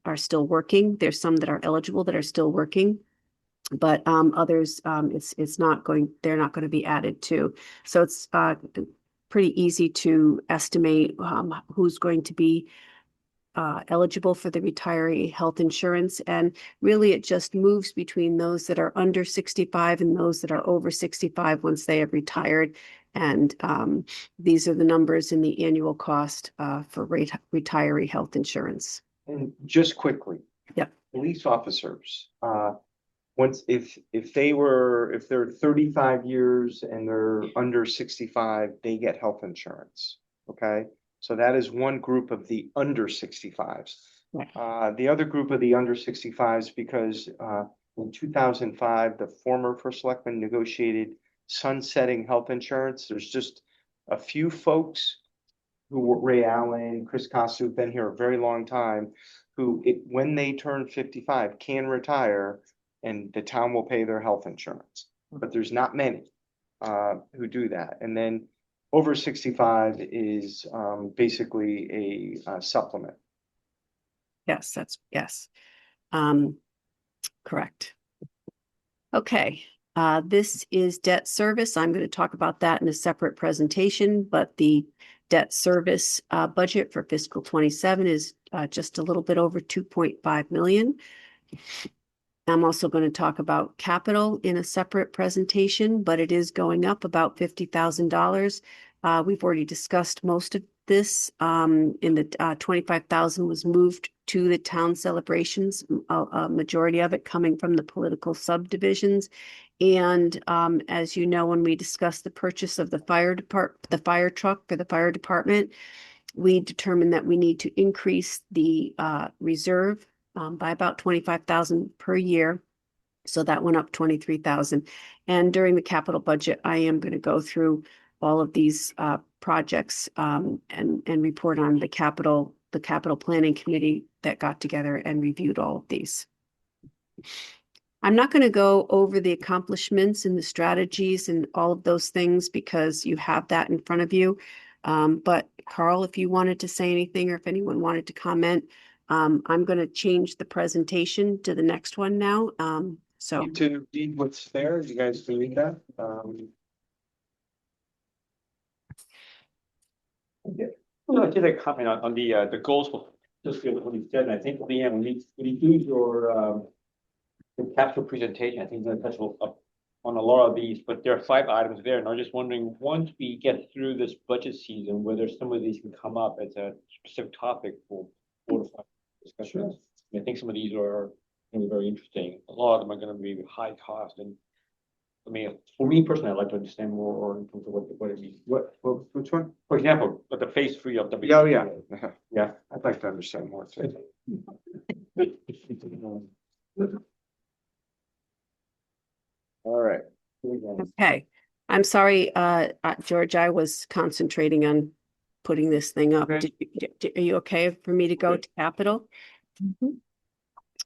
are still working. There's some that are eligible that are still working, but others, they're not going to be added to. So it's pretty easy to estimate who's going to be eligible for the retiree health insurance. And really, it just moves between those that are under 65 and those that are over 65 once they have retired. And these are the numbers in the annual cost for retiree health insurance. And just quickly. Yep. Police officers, once, if they're 35 years and they're under 65, they get health insurance, okay? So that is one group of the under 65s. Right. The other group of the under 65s, because in 2005, the former first selectman negotiated sunsetting health insurance. There's just a few folks who were Ray Allen, Chris Costa, who've been here a very long time, who when they turn 55 can retire and the town will pay their health insurance. But there's not many who do that. And then over 65 is basically a supplement. Yes, yes. Correct. Okay, this is debt service. I'm going to talk about that in a separate presentation, but the debt service budget for fiscal 27 is just a little bit over 2.5 million. I'm also going to talk about capital in a separate presentation, but it is going up about $50,000. We've already discussed most of this. In the 25,000 was moved to the town celebrations, a majority of it coming from the political subdivisions. And as you know, when we discussed the purchase of the fire truck for the fire department, we determined that we need to increase the reserve by about 25,000 per year. So that went up 23,000. And during the capital budget, I am going to go through all of these projects and report on the capital planning committee that got together and reviewed all of these. I'm not going to go over the accomplishments and the strategies and all of those things because you have that in front of you. But Carl, if you wanted to say anything or if anyone wanted to comment, I'm going to change the presentation to the next one now. So To read what's there, you guys can read that. Well, I did a comment on the goals for fiscal 27. I think, Leanne, when you do your capital presentation, I think you're going to touch up on a lot of these, but there are 5 items there. And I'm just wondering, once we get through this budget season, whether some of these can come up as a specific topic for board of discussions. I think some of these are going to be very interesting. A lot of them are going to be high cost. And I mean, for me personally, I'd like to understand more in terms of what it means. Which one? For example, the phase 3 of the. Oh, yeah. Yeah, I'd like to understand more too. All right. okay. I'm sorry, George, I was concentrating on putting this thing up. Okay. Are you okay for me to go to capital?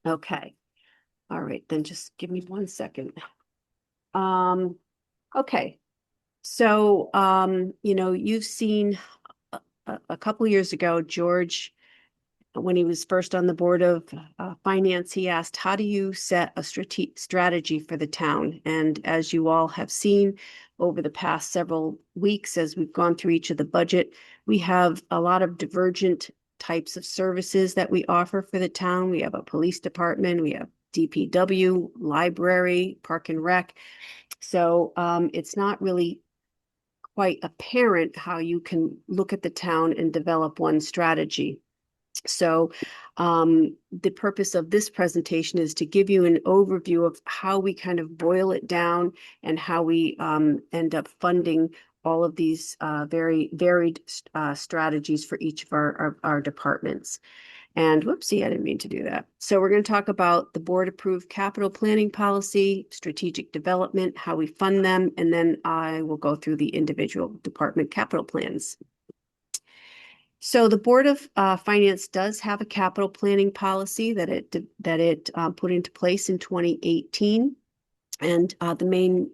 Okay. All right, then just give me 1 second. Okay. So, you've seen a couple years ago, George, when he was first on the board of finance, he asked, how do you set a strategy for the town? And as you all have seen over the past several weeks, as we've gone through each of the budget, we have a lot of divergent types of services that we offer for the town. We have a police department, we have DPW, library, park and rec. So it's not really quite apparent how you can look at the town and develop one strategy. So the purpose of this presentation is to give you an overview of how we kind of boil it down and how we end up funding all of these very varied strategies for each of our departments. And whoopsie, I didn't mean to do that. So we're going to talk about the board approved capital planning policy, strategic development, how we fund them, and then I will go through the individual department capital plans. So the Board of Finance does have a capital planning policy that it put into place in 2018. And the main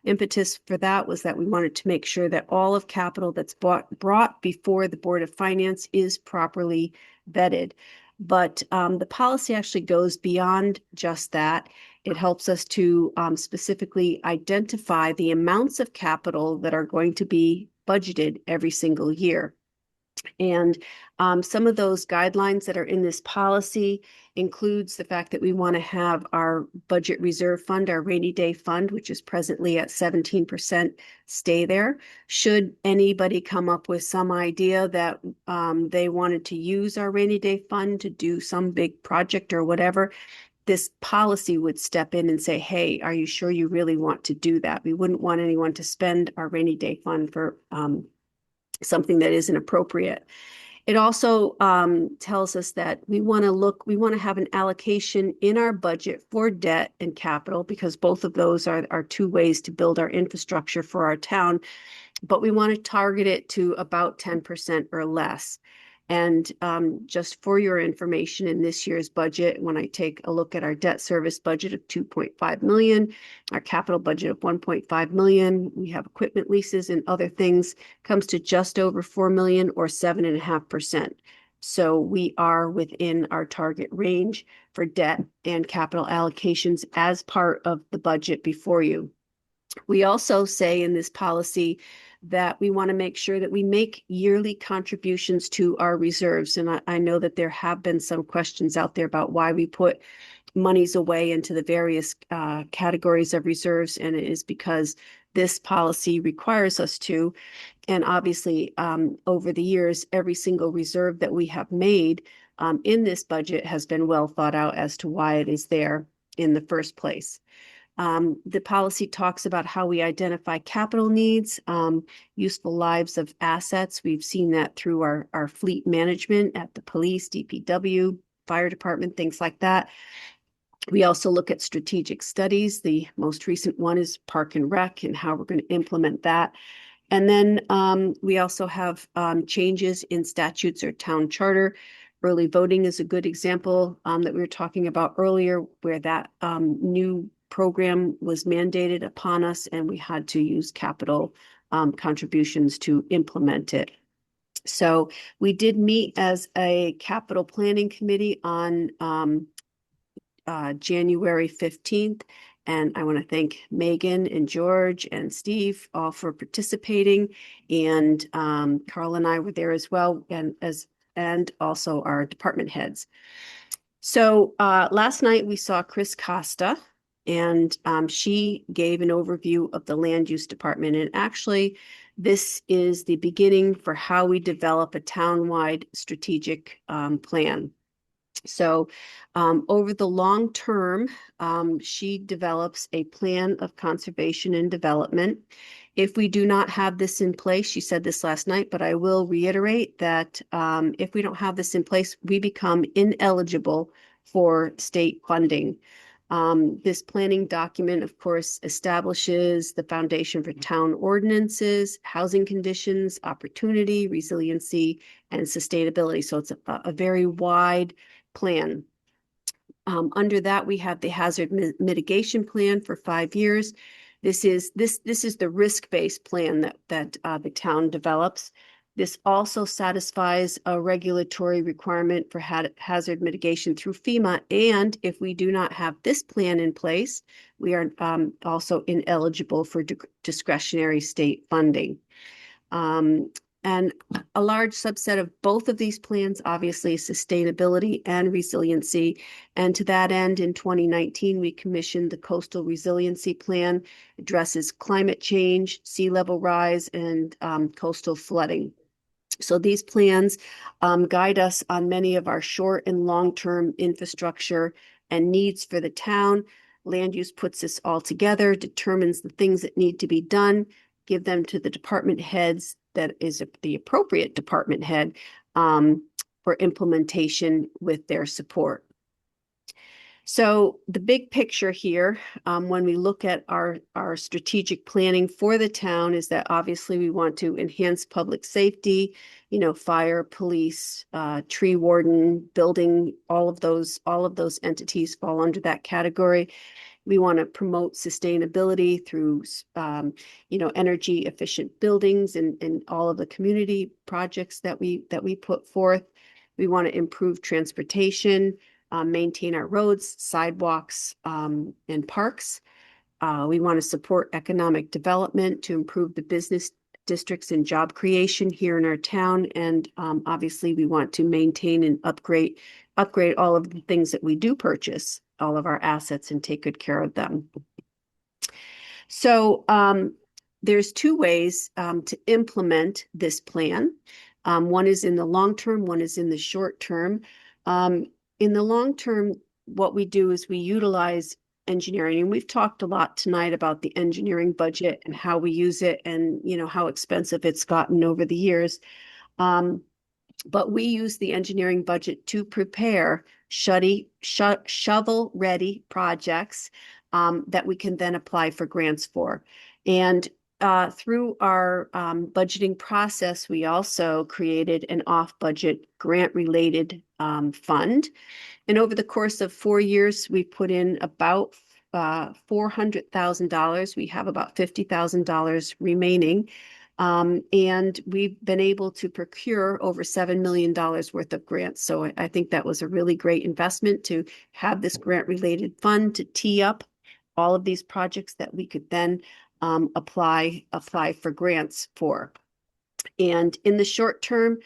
impetus for that was that we wanted to make sure that all of capital that's brought before the Board of Finance is properly vetted. But the policy actually goes beyond just that. It helps us to specifically identify the amounts of capital that are going to be budgeted every single year. And some of those guidelines that are in this policy includes the fact that we want to have our budget reserve fund, our rainy day fund, which is presently at 17%, stay there. Should anybody come up with some idea that they wanted to use our rainy day fund to do some big project or whatever, this policy would step in and say, hey, are you sure you really want to do that? We wouldn't want anyone to spend our rainy day fund for something that isn't appropriate. It also tells us that we want to have an allocation in our budget for debt and capital, because both of those are two ways to build our infrastructure for our town, but we want to target it to about 10% or less. And just for your information, in this year's budget, when I take a look at our debt service budget of 2.5 million, our capital budget of 1.5 million, we have equipment leases and other things, comes to just over 4 million or 7.5%. So we are within our target range for debt and capital allocations as part of the budget before you. We also say in this policy that we want to make sure that we make yearly contributions to our reserves. And I know that there have been some questions out there about why we put monies away into the various categories of reserves. And it is because this policy requires us to. And obviously, over the years, every single reserve that we have made in this budget has been well thought out as to why it is there in the first place. The policy talks about how we identify capital needs, useful lives of assets. We've seen that through our fleet management at the police, DPW, fire department, things like that. We also look at strategic studies. The most recent one is Park and Rec and how we're going to implement that. And then we also have changes in statutes or town charter. Early voting is a good example that we were talking about earlier, where that new program was mandated upon us and we had to use capital contributions to implement it. So we did meet as a capital planning committee on January 15th. And I want to thank Megan and George and Steve all for participating. And Carl and I were there as well, and also our department heads. So last night we saw Chris Costa, and she gave an overview of the land use department. And actually, this is the beginning for how we develop a town-wide strategic plan. So over the long term, she develops a plan of conservation and development. If we do not have this in place, she said this last night, but I will reiterate that if we don't have this in place, we become ineligible for state funding. This planning document, of course, establishes the foundation for town ordinances, housing conditions, opportunity, resiliency, and sustainability. So it's a very wide plan. Under that, we have the hazard mitigation plan for 5 years. This is the risk-based plan that the town develops. This also satisfies a regulatory requirement for hazard mitigation through FEMA. And if we do not have this plan in place, we are also ineligible for discretionary state funding. And a large subset of both of these plans, obviously, is sustainability and resiliency. And to that end, in 2019, we commissioned the Coastal Resiliency Plan, addresses climate change, sea level rise, and coastal flooding. So these plans guide us on many of our short and long-term infrastructure and needs for the town. Land use puts this all together, determines the things that need to be done, give them to the department heads, that is the appropriate department head, for implementation with their support. So the big picture here, when we look at our strategic planning for the town, is that obviously we want to enhance public safety, fire, police, tree warden, building, all of those entities fall under that category. We want to promote sustainability through, energy efficient buildings and all of the community projects that we put forth. We want to improve transportation, maintain our roads, sidewalks, and parks. We want to support economic development to improve the business districts and job creation here in our town. And obviously, we want to maintain and upgrade all of the things that we do purchase, all of our assets, and take good care of them. So there's two ways to implement this plan. One is in the long term, one is in the short term. In the long term, what we do is we utilize engineering, and we've talked a lot tonight about the engineering budget and how we use it, and how expensive it's gotten over the years. But we use the engineering budget to prepare shovel-ready projects that we can then apply for grants for. And through our budgeting process, we also created an off-budget grant-related fund. And over the course of 4 years, we put in about $400,000. We have about $50,000 remaining. And we've been able to procure over $7 million worth of grants. So I think that was a really great investment to have this grant-related fund to tee up all of these projects that we could then apply for grants for. And in the short term,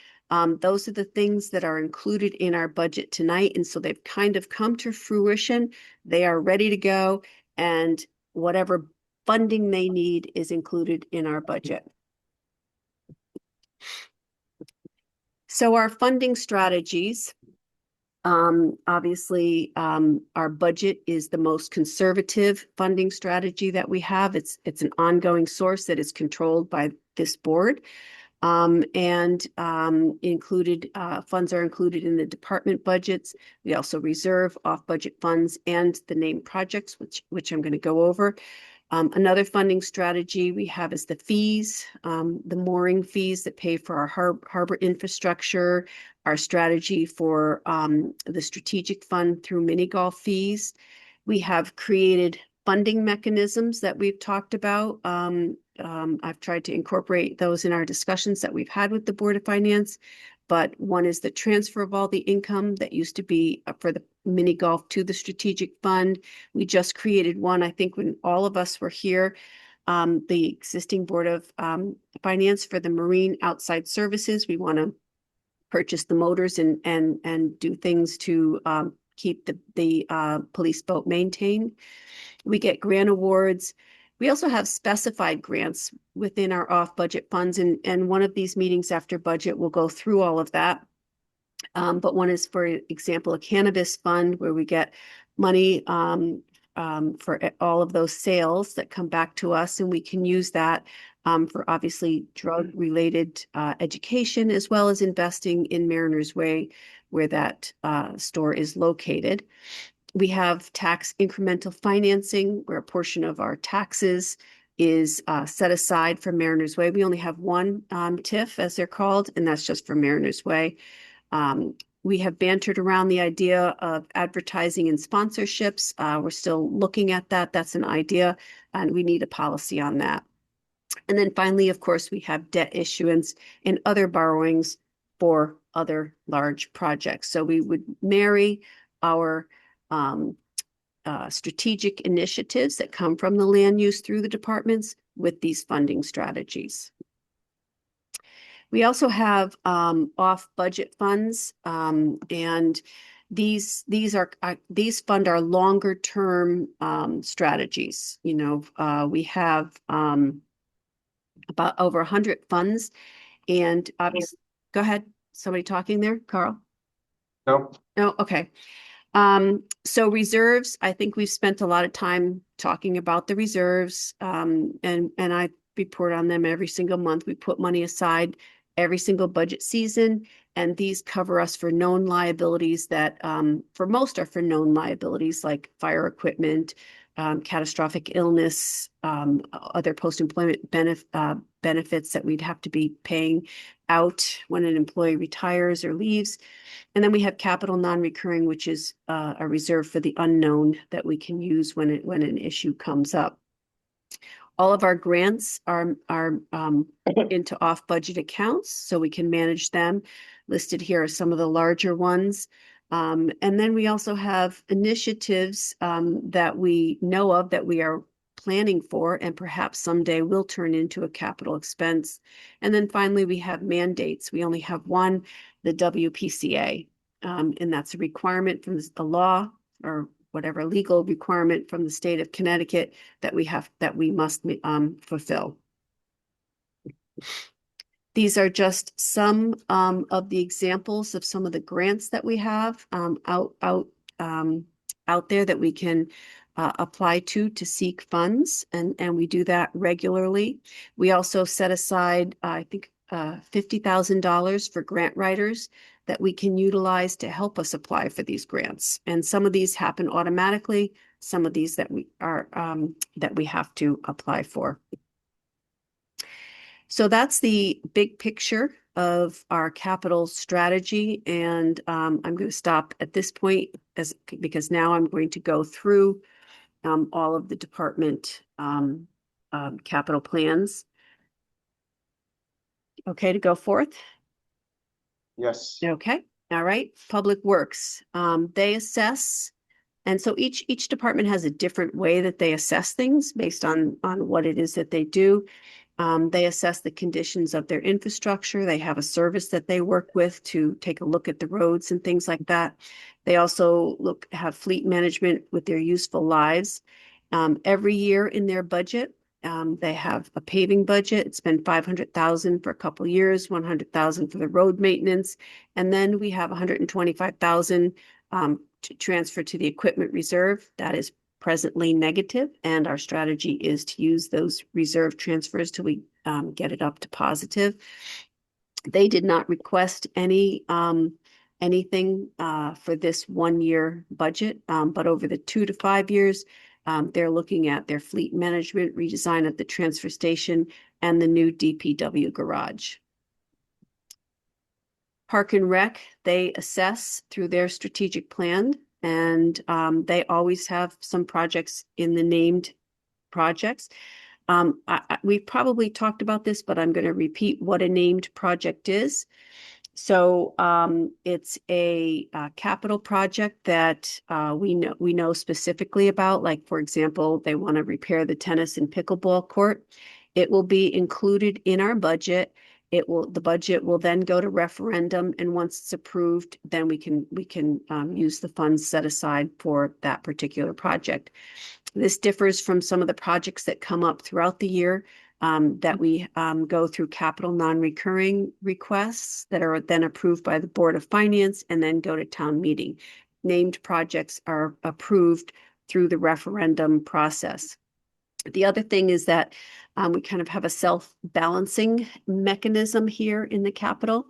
those are the things that are included in our budget tonight. And so they've kind of come to fruition. They are ready to go, and whatever funding they need is included in our budget. So our funding strategies, obviously, our budget is the most conservative funding strategy that we have. It's an ongoing source that is controlled by this board. Included funds are included in the department budgets. We also reserve off-budget funds and the named projects, which I'm going to go over. Another funding strategy we have is the fees, the mooring fees that pay for our harbor infrastructure, our strategy for the strategic fund through mini golf fees. We have created funding mechanisms that we've talked about. I've tried to incorporate those in our discussions that we've had with the Board of Finance. But one is the transfer of all the income that used to be for the mini golf to the strategic fund. We just created one, I think, when all of us were here. The existing Board of Finance for the marine outside services. We want to purchase the motors and do things to keep the police boat maintained. We get grant awards. We also have specified grants within our off-budget funds, and one of these meetings after budget will go through all of that. But one is, for example, a cannabis fund where we get money for all of those sales that come back to us, and we can use that for obviously drug-related education, as well as investing in Mariners Way, where that store is located. We have tax incremental financing, where a portion of our taxes is set aside for Mariners Way. We only have one TIF, as they're called, and that's just for Mariners Way. We have bantered around the idea of advertising and sponsorships. We're still looking at that. That's an idea, and we need a policy on that. And then finally, of course, we have debt issuance and other borrowings for other large projects. So we would marry our strategic initiatives that come from the land use through the departments with these funding strategies. We also have off-budget funds, and these fund our longer term strategies. We have about over 100 funds, and obviously, go ahead. Somebody talking there, Carl? No. No, okay. So reserves, I think we've spent a lot of time talking about the reserves, and I report on them every single month. We put money aside every single budget season, and these cover us for known liabilities that, for most, are for known liabilities like fire equipment, catastrophic illness, other post-employment benefits that we'd have to be paying out when an employee retires or leaves. And then we have capital non-recurring, which is a reserve for the unknown that we can use when an issue comes up. All of our grants are into off-budget accounts, so we can manage them. Listed here are some of the larger ones. And then we also have initiatives that we know of that we are planning for and perhaps someday will turn into a capital expense. And then finally, we have mandates. We only have one, the WPCA. And that's a requirement from the law or whatever legal requirement from the state of Connecticut that we must fulfill. These are just some of the examples of some of the grants that we have out there that we can apply to seek funds, and we do that regularly. We also set aside, I think, $50,000 for grant writers that we can utilize to help us apply for these grants. And some of these happen automatically, some of these that we have to apply for. So that's the big picture of our capital strategy. And I'm going to stop at this point because now I'm going to go through all of the department capital plans. Okay, to go forth? Yes. Okay, all right. Public Works, they assess. And so each department has a different way that they assess things based on what it is that they do. They assess the conditions of their infrastructure. They have a service that they work with to take a look at the roads and things like that. They also have fleet management with their useful lives. Every year in their budget, they have a paving budget. It's been $500,000 for a couple of years, $100,000 for the road maintenance, and then we have $125,000 to transfer to the equipment reserve. That is presently negative, and our strategy is to use those reserve transfers till we get it up to positive. They did not request anything for this 1 year budget, but over the 2 to 5 years, they're looking at their fleet management, redesign at the transfer station, and the new DPW garage. Park and Rec, they assess through their strategic plan, and they always have some projects in the named projects. We've probably talked about this, but I'm going to repeat what a named project is. So it's a capital project that we know specifically about. Like, for example, they want to repair the tennis and pickleball court. It will be included in our budget. The budget will then go to referendum, and once it's approved, then we can use the funds set aside for that particular project. This differs from some of the projects that come up throughout the year that we go through capital non-recurring requests that are then approved by the Board of Finance and then go to town meeting. Named projects are approved through the referendum process. The other thing is that we kind of have a self-balancing mechanism here in the capital.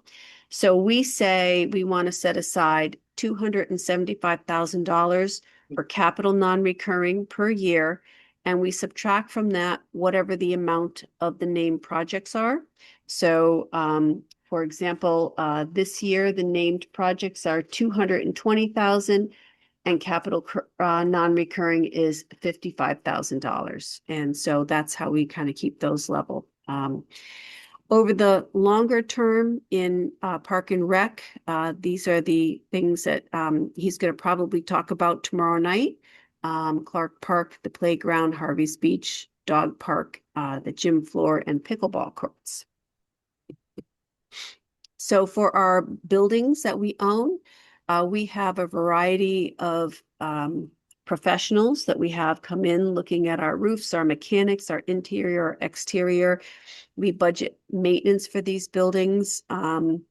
So we say we want to set aside $275,000 for capital non-recurring per year, and we subtract from that whatever the amount of the named projects are. So, for example, this year the named projects are $220,000. And capital non-recurring is $55,000. And so that's how we kind of keep those level. Over the longer term in Park and Rec, these are the things that he's going to probably talk about tomorrow night. Clark Park, the playground, Harvey's Beach, Dog Park, the gym floor, and pickleball courts. So for our buildings that we own, we have a variety of professionals that we have come in looking at our roofs, our mechanics, our interior, our exterior. We budget maintenance for these buildings and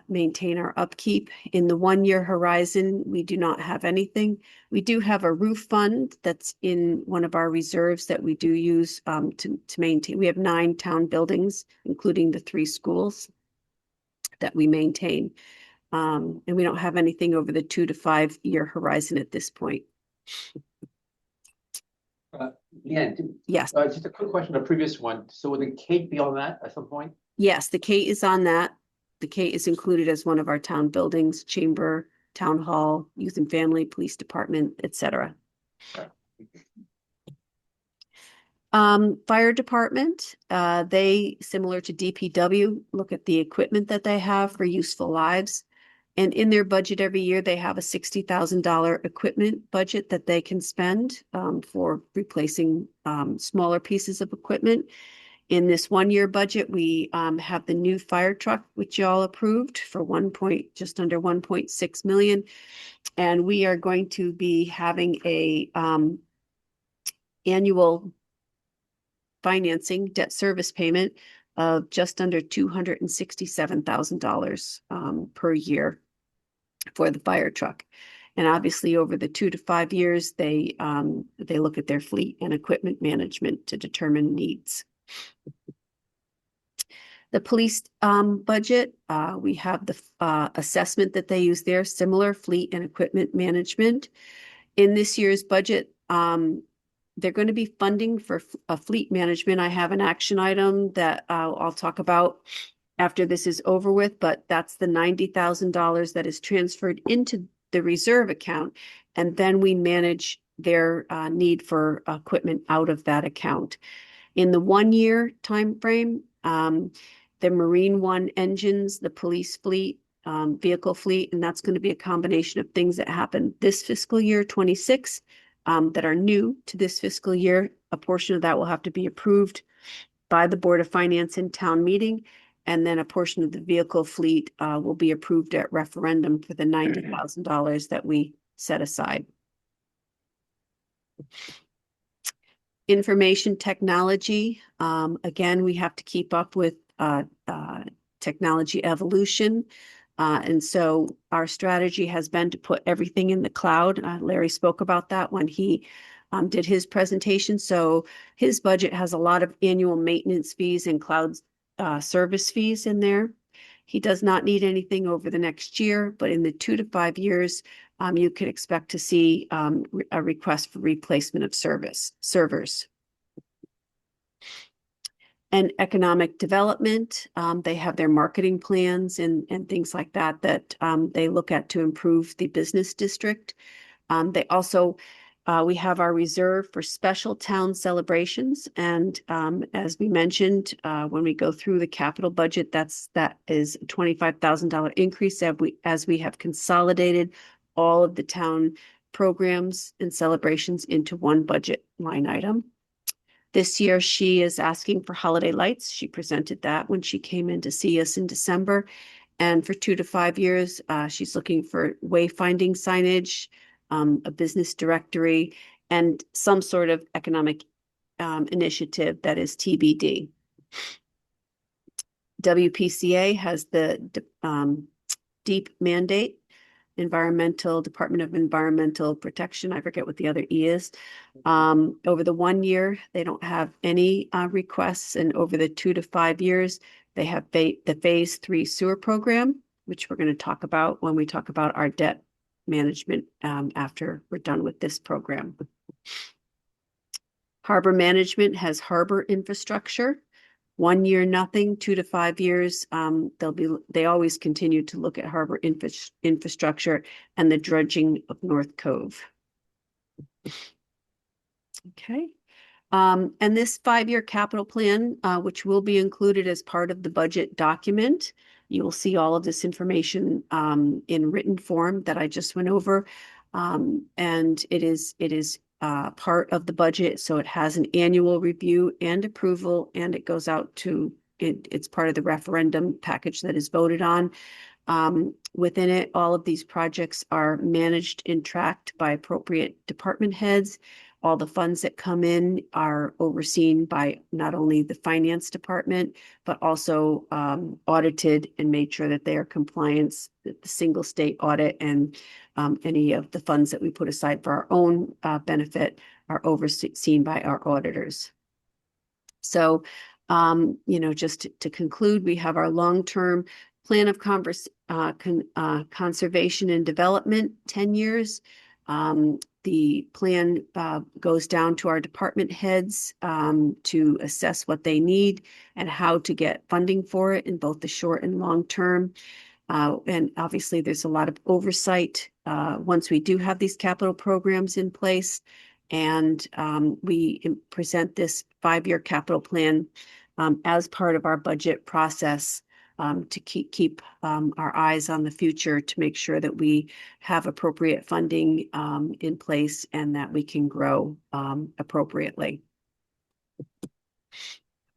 maintain our upkeep. In the 1 year horizon, we do not have anything. We do have a roof fund that's in one of our reserves that we do use to maintain. We have 9 town buildings, including the 3 schools that we maintain. And we don't have anything over the 2 to 5 year horizon at this point. Yeah. Yes. Just a quick question, the previous one. So will the Kate be on that at some point? Yes, the Kate is on that. The Kate is included as one of our town buildings, chamber, town hall, youth and family, police department, etc. Fire department, they, similar to DPW, look at the equipment that they have for useful lives. And in their budget every year, they have a $60,000 equipment budget that they can spend for replacing smaller pieces of equipment. In this 1-year budget, we have the new fire truck, which y'all approved for just under 1.6 million. And we are going to be having a annual financing debt service payment of just under $267,000 per year for the fire truck. And obviously, over the 2 to 5 years, they look at their fleet and equipment management to determine needs. The police budget, we have the assessment that they use there, similar fleet and equipment management. In this year's budget, they're going to be funding for a fleet management. I have an action item that I'll talk about after this is over with, but that's the $90,000 that is transferred into the reserve account. And then we manage their need for equipment out of that account. In the 1-year time frame, the Marine One engines, the police fleet, vehicle fleet, and that's going to be a combination of things that happen this fiscal year 26 that are new to this fiscal year. A portion of that will have to be approved by the Board of Finance in town meeting, and then a portion of the vehicle fleet will be approved at referendum for the $90,000 that we set aside. Information technology, again, we have to keep up with technology evolution. And so our strategy has been to put everything in the cloud. Larry spoke about that when he did his presentation. So his budget has a lot of annual maintenance fees and cloud service fees in there. He does not need anything over the next year, but in the 2 to 5 years, you could expect to see a request for replacement of servers. And economic development, they have their marketing plans and things like that they look at to improve the business district. They also, we have our reserve for special town celebrations. And as we mentioned, when we go through the capital budget, that is a $25,000 increase as we have consolidated all of the town programs and celebrations into one budget line item. This year, she is asking for holiday lights. She presented that when she came in to see us in December. And for 2 to 5 years, she's looking for wayfinding signage, a business directory, and some sort of economic initiative that is TBD. WPCA has the deep mandate, Department of Environmental Protection. I forget what the other E is. Over the 1 year, they don't have any requests. And over the 2 to 5 years, they have the phase 3 sewer program, which we're going to talk about when we talk about our debt management after we're done with this program. Harbor management has harbor infrastructure. 1 year, nothing. 2 to 5 years, they always continue to look at harbor infrastructure and the dredging of North Cove. Okay. And this 5-year capital plan, which will be included as part of the budget document, you will see all of this information in written form that I just went over. And it is part of the budget. So it has an annual review and approval, and it goes out to, it's part of the referendum package that is voted on. Within it, all of these projects are managed and tracked by appropriate department heads. All the funds that come in are overseen by not only the finance department, but also audited and made sure that they are compliant with the single state audit, and any of the funds that we put aside for our own benefit are overseen by our auditors. So, just to conclude, we have our long-term plan of conservation and development, 10 years. The plan goes down to our department heads to assess what they need and how to get funding for it in both the short and long term. And obviously, there's a lot of oversight once we do have these capital programs in place. And we present this 5-year capital plan as part of our budget process to keep our eyes on the future to make sure that we have appropriate funding in place and that we can grow appropriately.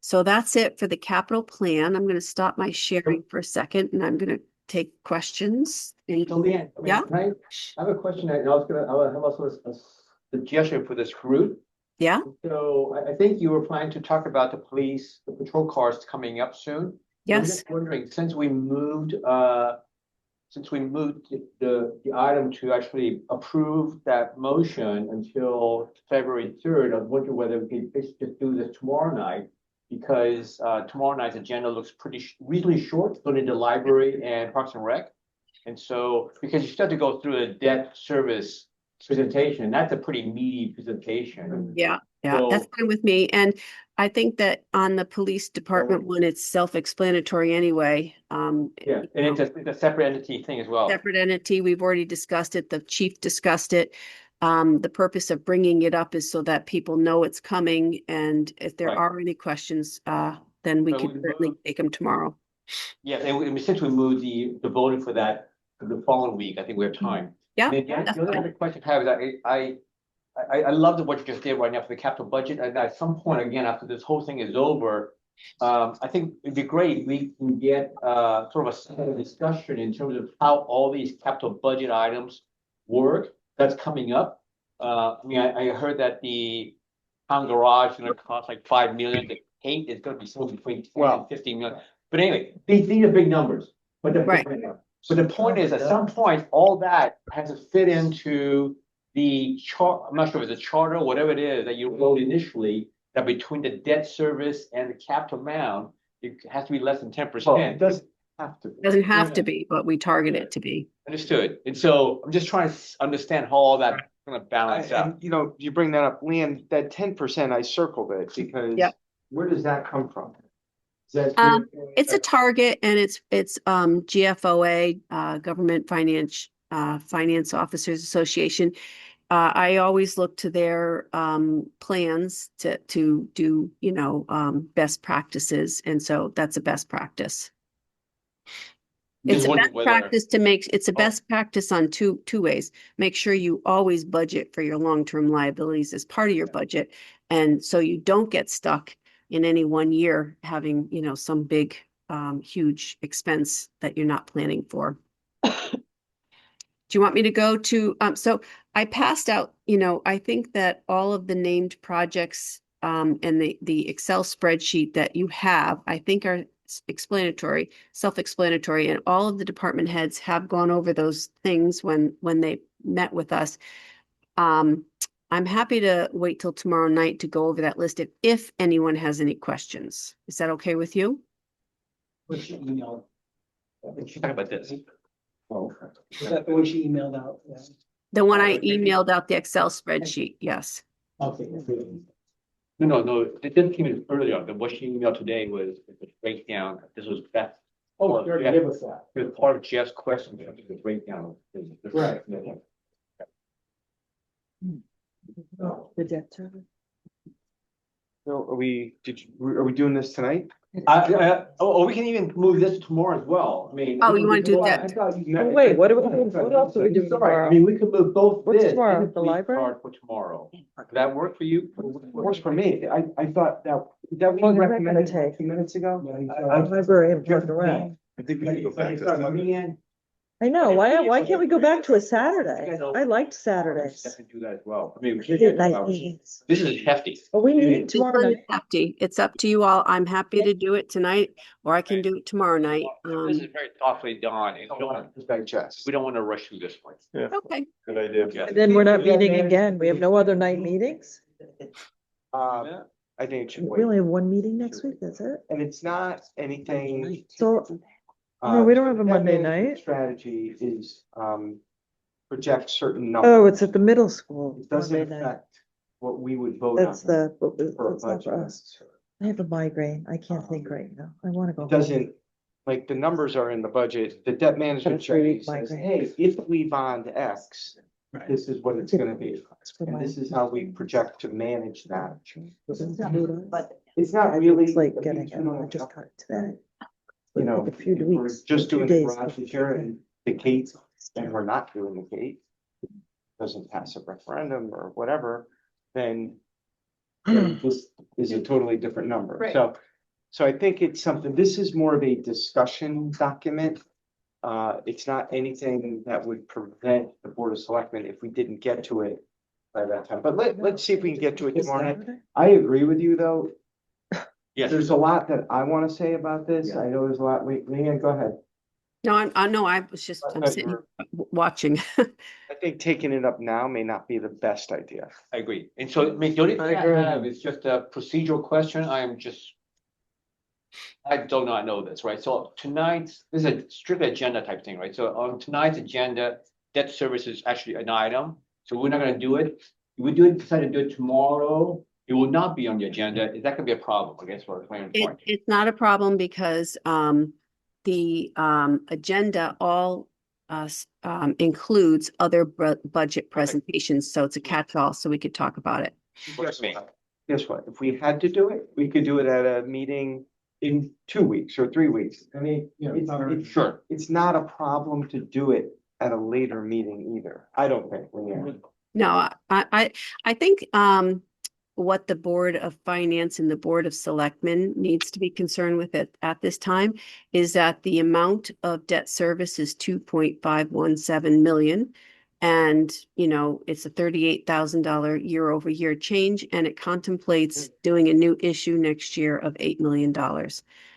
So that's it for the capital plan. I'm going to stop my sharing for a second and I'm going to take questions. So Leanne, Yeah. I have a question. I was gonna, I have also a suggestion for this route. Yeah. So I think you were planning to talk about the police, the patrol cars coming up soon. I'm Yes. just wondering, since we moved the item to actually approve that motion until February 3rd, I was wondering whether we could just do this tomorrow night. Because tomorrow night's agenda looks reasonably short, going into library and Parks and Rec. And so, because you still have to go through a debt service presentation, that's a pretty meaty presentation. Yeah. Yeah, So- that's fine with me. And I think that on the police department one, it's self-explanatory anyway. Yeah, and it's a separate entity thing as well. Separate entity. We've already discussed it. The chief discussed it. The purpose of bringing it up is so that people know it's coming. And if there Right. are any questions, then we So can we certainly move- take them tomorrow. Yeah, and since we moved the voting for that for the following week, I think we have time. Yeah. And then that's the other fine. question I have is I love what you just did right now for the capital budget. And at some point, again, after this whole thing is over, I think it'd be great if we can get sort of a discussion in terms of how all these capital budget items work. That's coming up. I mean, I heard that the town garage is gonna cost like 5 million. The paint is gonna be somewhere between 10 and 15 million. But anyway, these are big numbers. But Right. So the point is, at some point, all that has to fit into the chart. I'm not sure if it's a charter, whatever it is that you wrote initially, that between the debt service and the capital amount, it has to be less than 10%. doesn't have to. Doesn't have to be, but we target it to be. Understood. And so I'm just trying to understand how all that kind of balance out. And, you know, you bring that up, Leanne, that 10%, I circled it because Yep. where does that come from? Is that? It's a target and it's GFOA, Government Finance Officers Association. I always look to their plans to do, best practices. And so that's a best practice. It's Just a wondering best whether- practice it's a best practice on two ways. Make sure you always budget for your long-term liabilities as part of your budget. And so you don't get stuck in any one year having, some big, huge expense that you're not planning for. Do you want me to go to, so I passed out, I think that all of the named projects and the Excel spreadsheet that you have, I think are self-explanatory, and all of the department heads have gone over those things when they met with us. I'm happy to wait till tomorrow night to go over that list if anyone has any questions. Is that okay with you? What's your email? She's talking about this. Is that the one she emailed out? Yeah. The one I emailed out, the Excel spreadsheet, yes. Okay. No, it didn't came in earlier. What she emailed today was the breakdown. This was that. Oh, you already gave us that. It was part of Jeff's question, the breakdown. Right. The debt service. So are we doing this tonight? We can even move this tomorrow as well. I mean. Oh, you wanna do I that? thought you- Oh, wait, what else are we doing It's all right. tomorrow? I mean, we could move both What's this. and tomorrow? the The police library? card For tomorrow. Does that work for you? Works for me. I thought that we How long is that gonna recommended take? 2 minutes ago. Library and Park and Rec. I think we can go back to. Leanne, I know, why can't we go back to a Saturday? I liked Saturdays. I can do that as well. I mean, We did night meetings. this is hefty. But we Yeah. meet tomorrow night. It's up to you all. I'm happy to do it tonight, or I can do it tomorrow night. This is very thoughtfully done. And Digest. we don't want to rush through this one. Yeah, Okay, good idea. Yeah. And then we're not meeting again. We have no other night meetings? I think it should We wait. only have one meeting next week, that's it? And it's not anything. So, no, we don't have a debt Monday management night. Strategy is, project certain Oh, numbers. it's at the middle school. It doesn't Monday night. affect what we would vote on. That's the, for a that's not budget. for us. I have a migraine. I can't think right now. I wanna go It home. doesn't, like, the numbers are in the budget, the debt management Got a 3-week strategy says, migraine. hey, if we bond X, this is what it's gonna be. It's for And my- this is how we project to manage that. But It's not really. it's like getting it. I just got it today. you know, Like a few if we're weeks, just few doing the days garage before. here and the gate, and we're not doing the gate, doesn't pass a referendum or whatever, then this is a totally different number. Right. So I think it's something, this is more of a discussion document. It's not anything that would prevent the Board of Selectmen if we didn't get to it by that time. But let's see if we can get to it tomorrow night. I agree with you, though. Yes. There's a lot that I want to say about this. I know there's a lot. Wait, Leanne, go ahead. No, I was just, I'm thought you sitting were- watching. I think taking it up now may not be the best idea. I agree. And so, I mean, the only thing I have is just a procedural question. I do not know this, right? So tonight, this is a strict agenda type thing, right? So on tonight's agenda, debt service is actually an item. So we're not gonna do it. If we decide to do it tomorrow, it will not be on the agenda. Is that gonna be a problem, I guess, for a planning point? It's not a problem because the agenda all includes other budget presentations, so it's a catch-all, so we could talk about it. Guess what? If we had to do it, we could do it at a meeting in 2 weeks or 3 weeks. I mean, Sure. it's not a problem to do it at a later meeting either. I don't think, Leanne. No, I think what the Board of Finance and the Board of Selectmen needs to be concerned with at this time is that the amount of debt service is 2.517 million. And, you know, it's a $38,000 year-over-year change, and it contemplates doing a new issue next year of $8 million.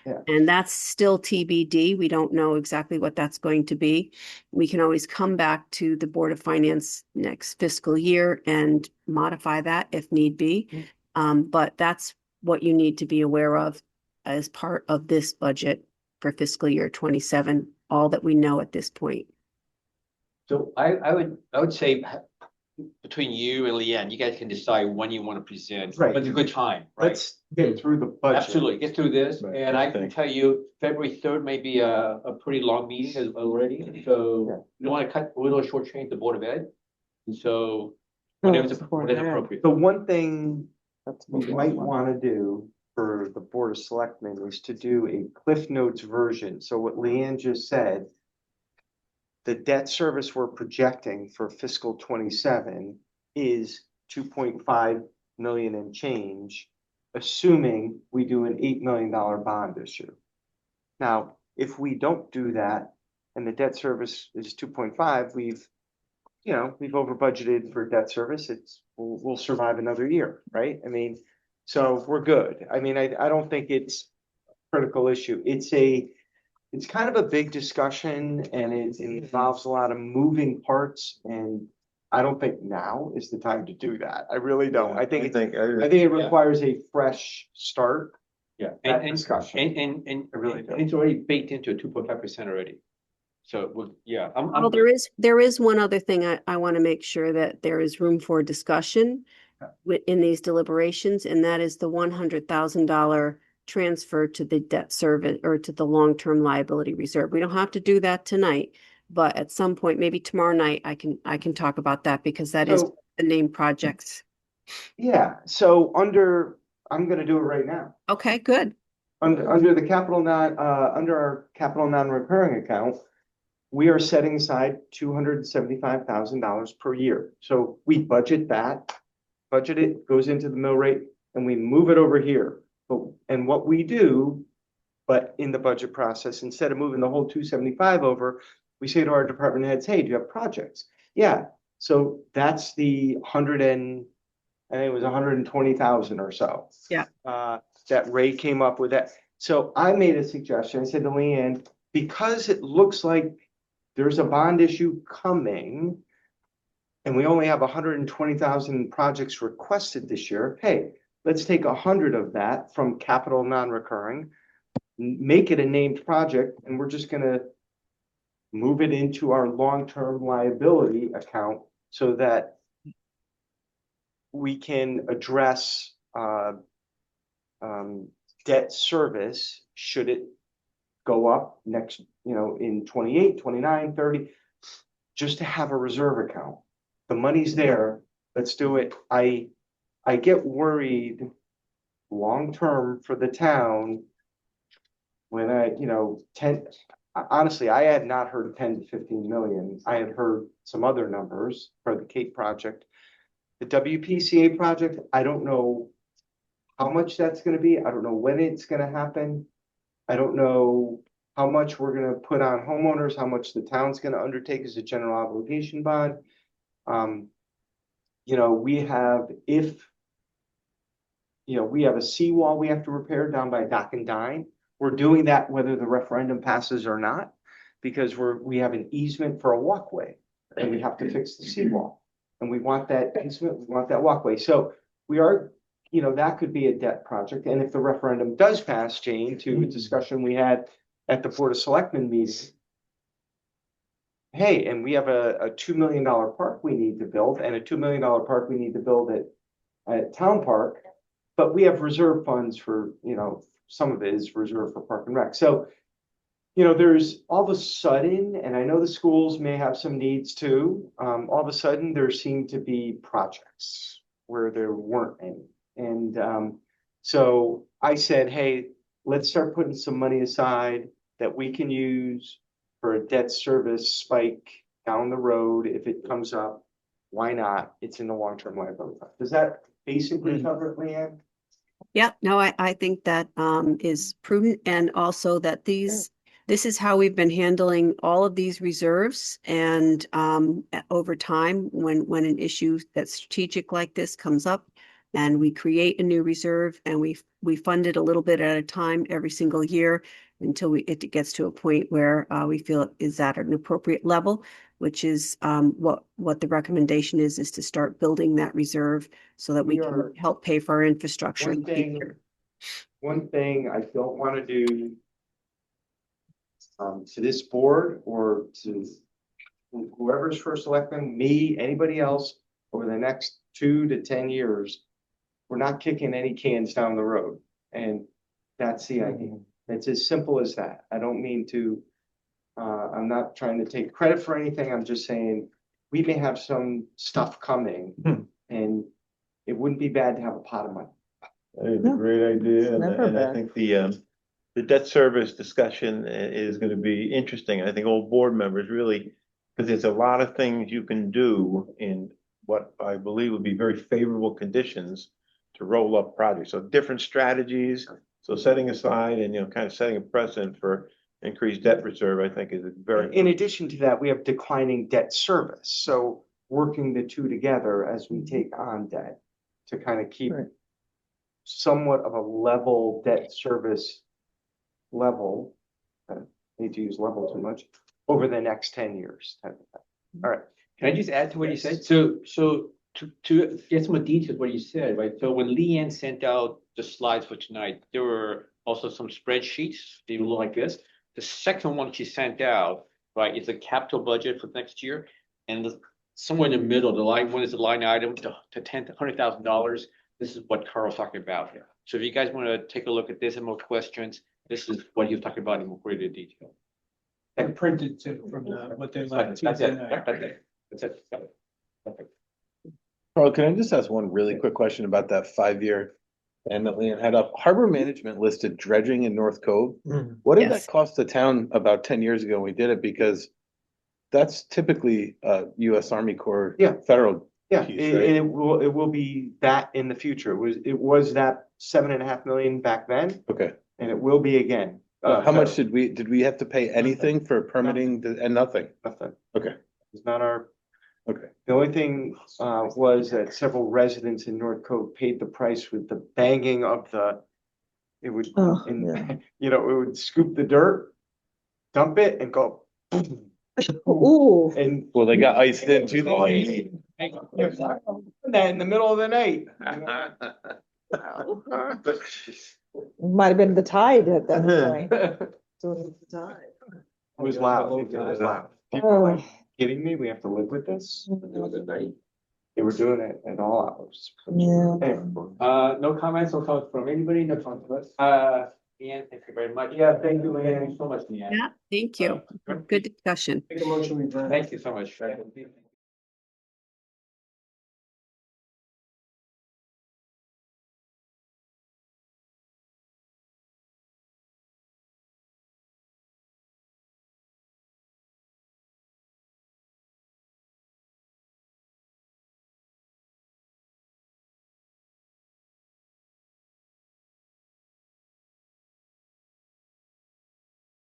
Yeah. And that's still TBD. We don't know exactly what that's going to be. We can always come back to the Board of Finance next fiscal year and modify that if need be. But that's what you need to be aware of as part of this budget for fiscal year 27, all that we know at this point. So I would say between you and Leanne, you guys can decide when you want to present. Right. But it's a good time, right? Let's get through the budget. Absolutely, get through this, Right, and I I can think. tell you, February 3rd may be a pretty long meeting already, so you don't want to cut, we don't shortchange the Board of Ed. And so, whatever's appropriate. The one thing we might want to do for the Board of Selectmen is to do a Cliff Notes version. So what Leanne just said, the debt service we're projecting for fiscal 27 is 2.5 million and change, assuming we do an $8 million bond issue. Now, if we don't do that and the debt service is 2.5, we've over budgeted for debt service. We'll survive another year, right? I mean, so we're good. I mean, I don't think it's a critical issue. It's kind of a big discussion and it involves a lot of moving parts, and I don't think now is the time to do that. I really don't. I think it requires a fresh start. Yeah, That and discussion. and I really and don't. it's already baked into a 2.5% already. So, yeah, Well, there is one other thing I want to make sure that there is room for discussion in these deliberations, and that is the $100,000 transfer to the debt service or to the long-term liability reserve. We don't have to do that tonight, but at some point, maybe tomorrow night, I can talk about that because that is the named projects. Yeah, so I'm gonna do it right now. Okay, good. Under the under our capital non-recurring account, we are setting aside $275,000 per year. So we budget it goes into the mill rate, and we move it over here. And what we do, but in the budget process, instead of moving the whole 275 over, we say to our department heads, hey, do you have projects? Yeah, so that's the I think it was 120,000 or so. Yeah. That Ray came up with that. So I made a suggestion. I said to Leanne, because it looks like there's a bond issue coming, and we only have 120,000 projects requested this year, hey, let's take 100 of that from capital non-recurring, make it a named project, and we're just gonna move it into our long-term liability account so that we can address debt service should it go up next, in 28, 29, 30, just to have a reserve account. The money's there, let's do it. I get worried long-term for the town when honestly, I had not heard 10 to 15 million. I had heard some other numbers for the Cape project. The WPCA project, I don't know how much that's gonna be. I don't know when it's gonna happen. I don't know how much we're gonna put on homeowners, how much the town's gonna undertake as a general obligation bond. We have, we have a seawall we have to repair down by Dock and Dine. We're doing that whether the referendum passes or not, because we have an easement for a walkway and we have to fix the seawall. And we want that easement, we want that walkway. So we are, that could be a debt project. And if the referendum does pass, Jane, to a discussion we had at the Board of Selectmen meeting, hey, and we have a $2 million park we need to build and a $2 million park we need to build at Town Park. But we have reserve funds for, some of it is reserved for Park and Rec. So, there's all of a sudden, and I know the schools may have some needs too, all of a sudden there seem to be projects where there weren't any. And so I said, hey, let's start putting some money aside that we can use for a debt service spike down the road if it comes up. Why not? It's in the long-term liability fund. Does that basically cover it, Leanne? Yeah, no, I think that is prudent, and also that this is how we've been handling all of these reserves. And over time, when an issue that's strategic like this comes up, and we create a new reserve and we fund it a little bit at a time every single year until it gets to a point where we feel it is at an appropriate level, which is what the recommendation is to start building that reserve so that we can help pay for our infrastructure. One thing I don't want to do to this board or to whoever's first selectman, me, anybody else, over the next 2 to 10 years, we're not kicking any cans down the road. And that's the idea. It's as simple as that. I don't mean to, I'm not trying to take credit for anything. I'm just saying we may have some stuff coming and it wouldn't be bad to have a pot of money. It's a great idea, and I think the debt service discussion is going to be interesting. I think all board members really, because there's a lot of things you can do in what I believe would be very favorable conditions to roll up projects. So different strategies. So setting aside and kind of setting a precedent for increased debt reserve, I think, is very. In addition to that, we have declining debt service. So working the two together as we take on debt to kind of keep somewhat of a level debt service level. I need to use level too much over the next 10 years. All right. Can I just add to what you said? So to get some more details, what you said, right? So when Leanne sent out the slides for tonight, there were also some spreadsheets. They look like this. The second one she sent out, right, is a capital budget for next year. And somewhere in the middle, the line one is the line item to $100,000. This is what Carl's talking about here. So if you guys want to take a look at this and more questions, this is what he was talking about in more greater detail. And printed too from what they like. That's it. That's it. Carl, can I just ask one really quick question about that 5-year plan that Leanne had up? Harbor Management listed dredging in North Cove. What did that cost the town about 10 years ago when we did it? Because that's typically US Army Corps federal. Yeah, piece, right? it will be that in the future. It was that $7.5 million back then. Okay. And it will be again. How much did we have to pay anything for permitting and nothing? Nothing. Okay. It's not our. Okay. The only thing was that several residents in North Cove paid the price with the banging of it would, it would scoop the dirt, dump it and go. Ooh. And well, they got iced in too. That in the middle of the night. Might have been the tide at that point. It was loud. It was loud. People were like, kidding me? We have to live with this? They were doing it at all hours. Yeah. No comments or thoughts from anybody? No comments from us. Leanne, thank you very much. Yeah, thank you, Thank Leanne. you so much, Leanne. Yeah, thank you. Good discussion. Make a motion. Thank you so much.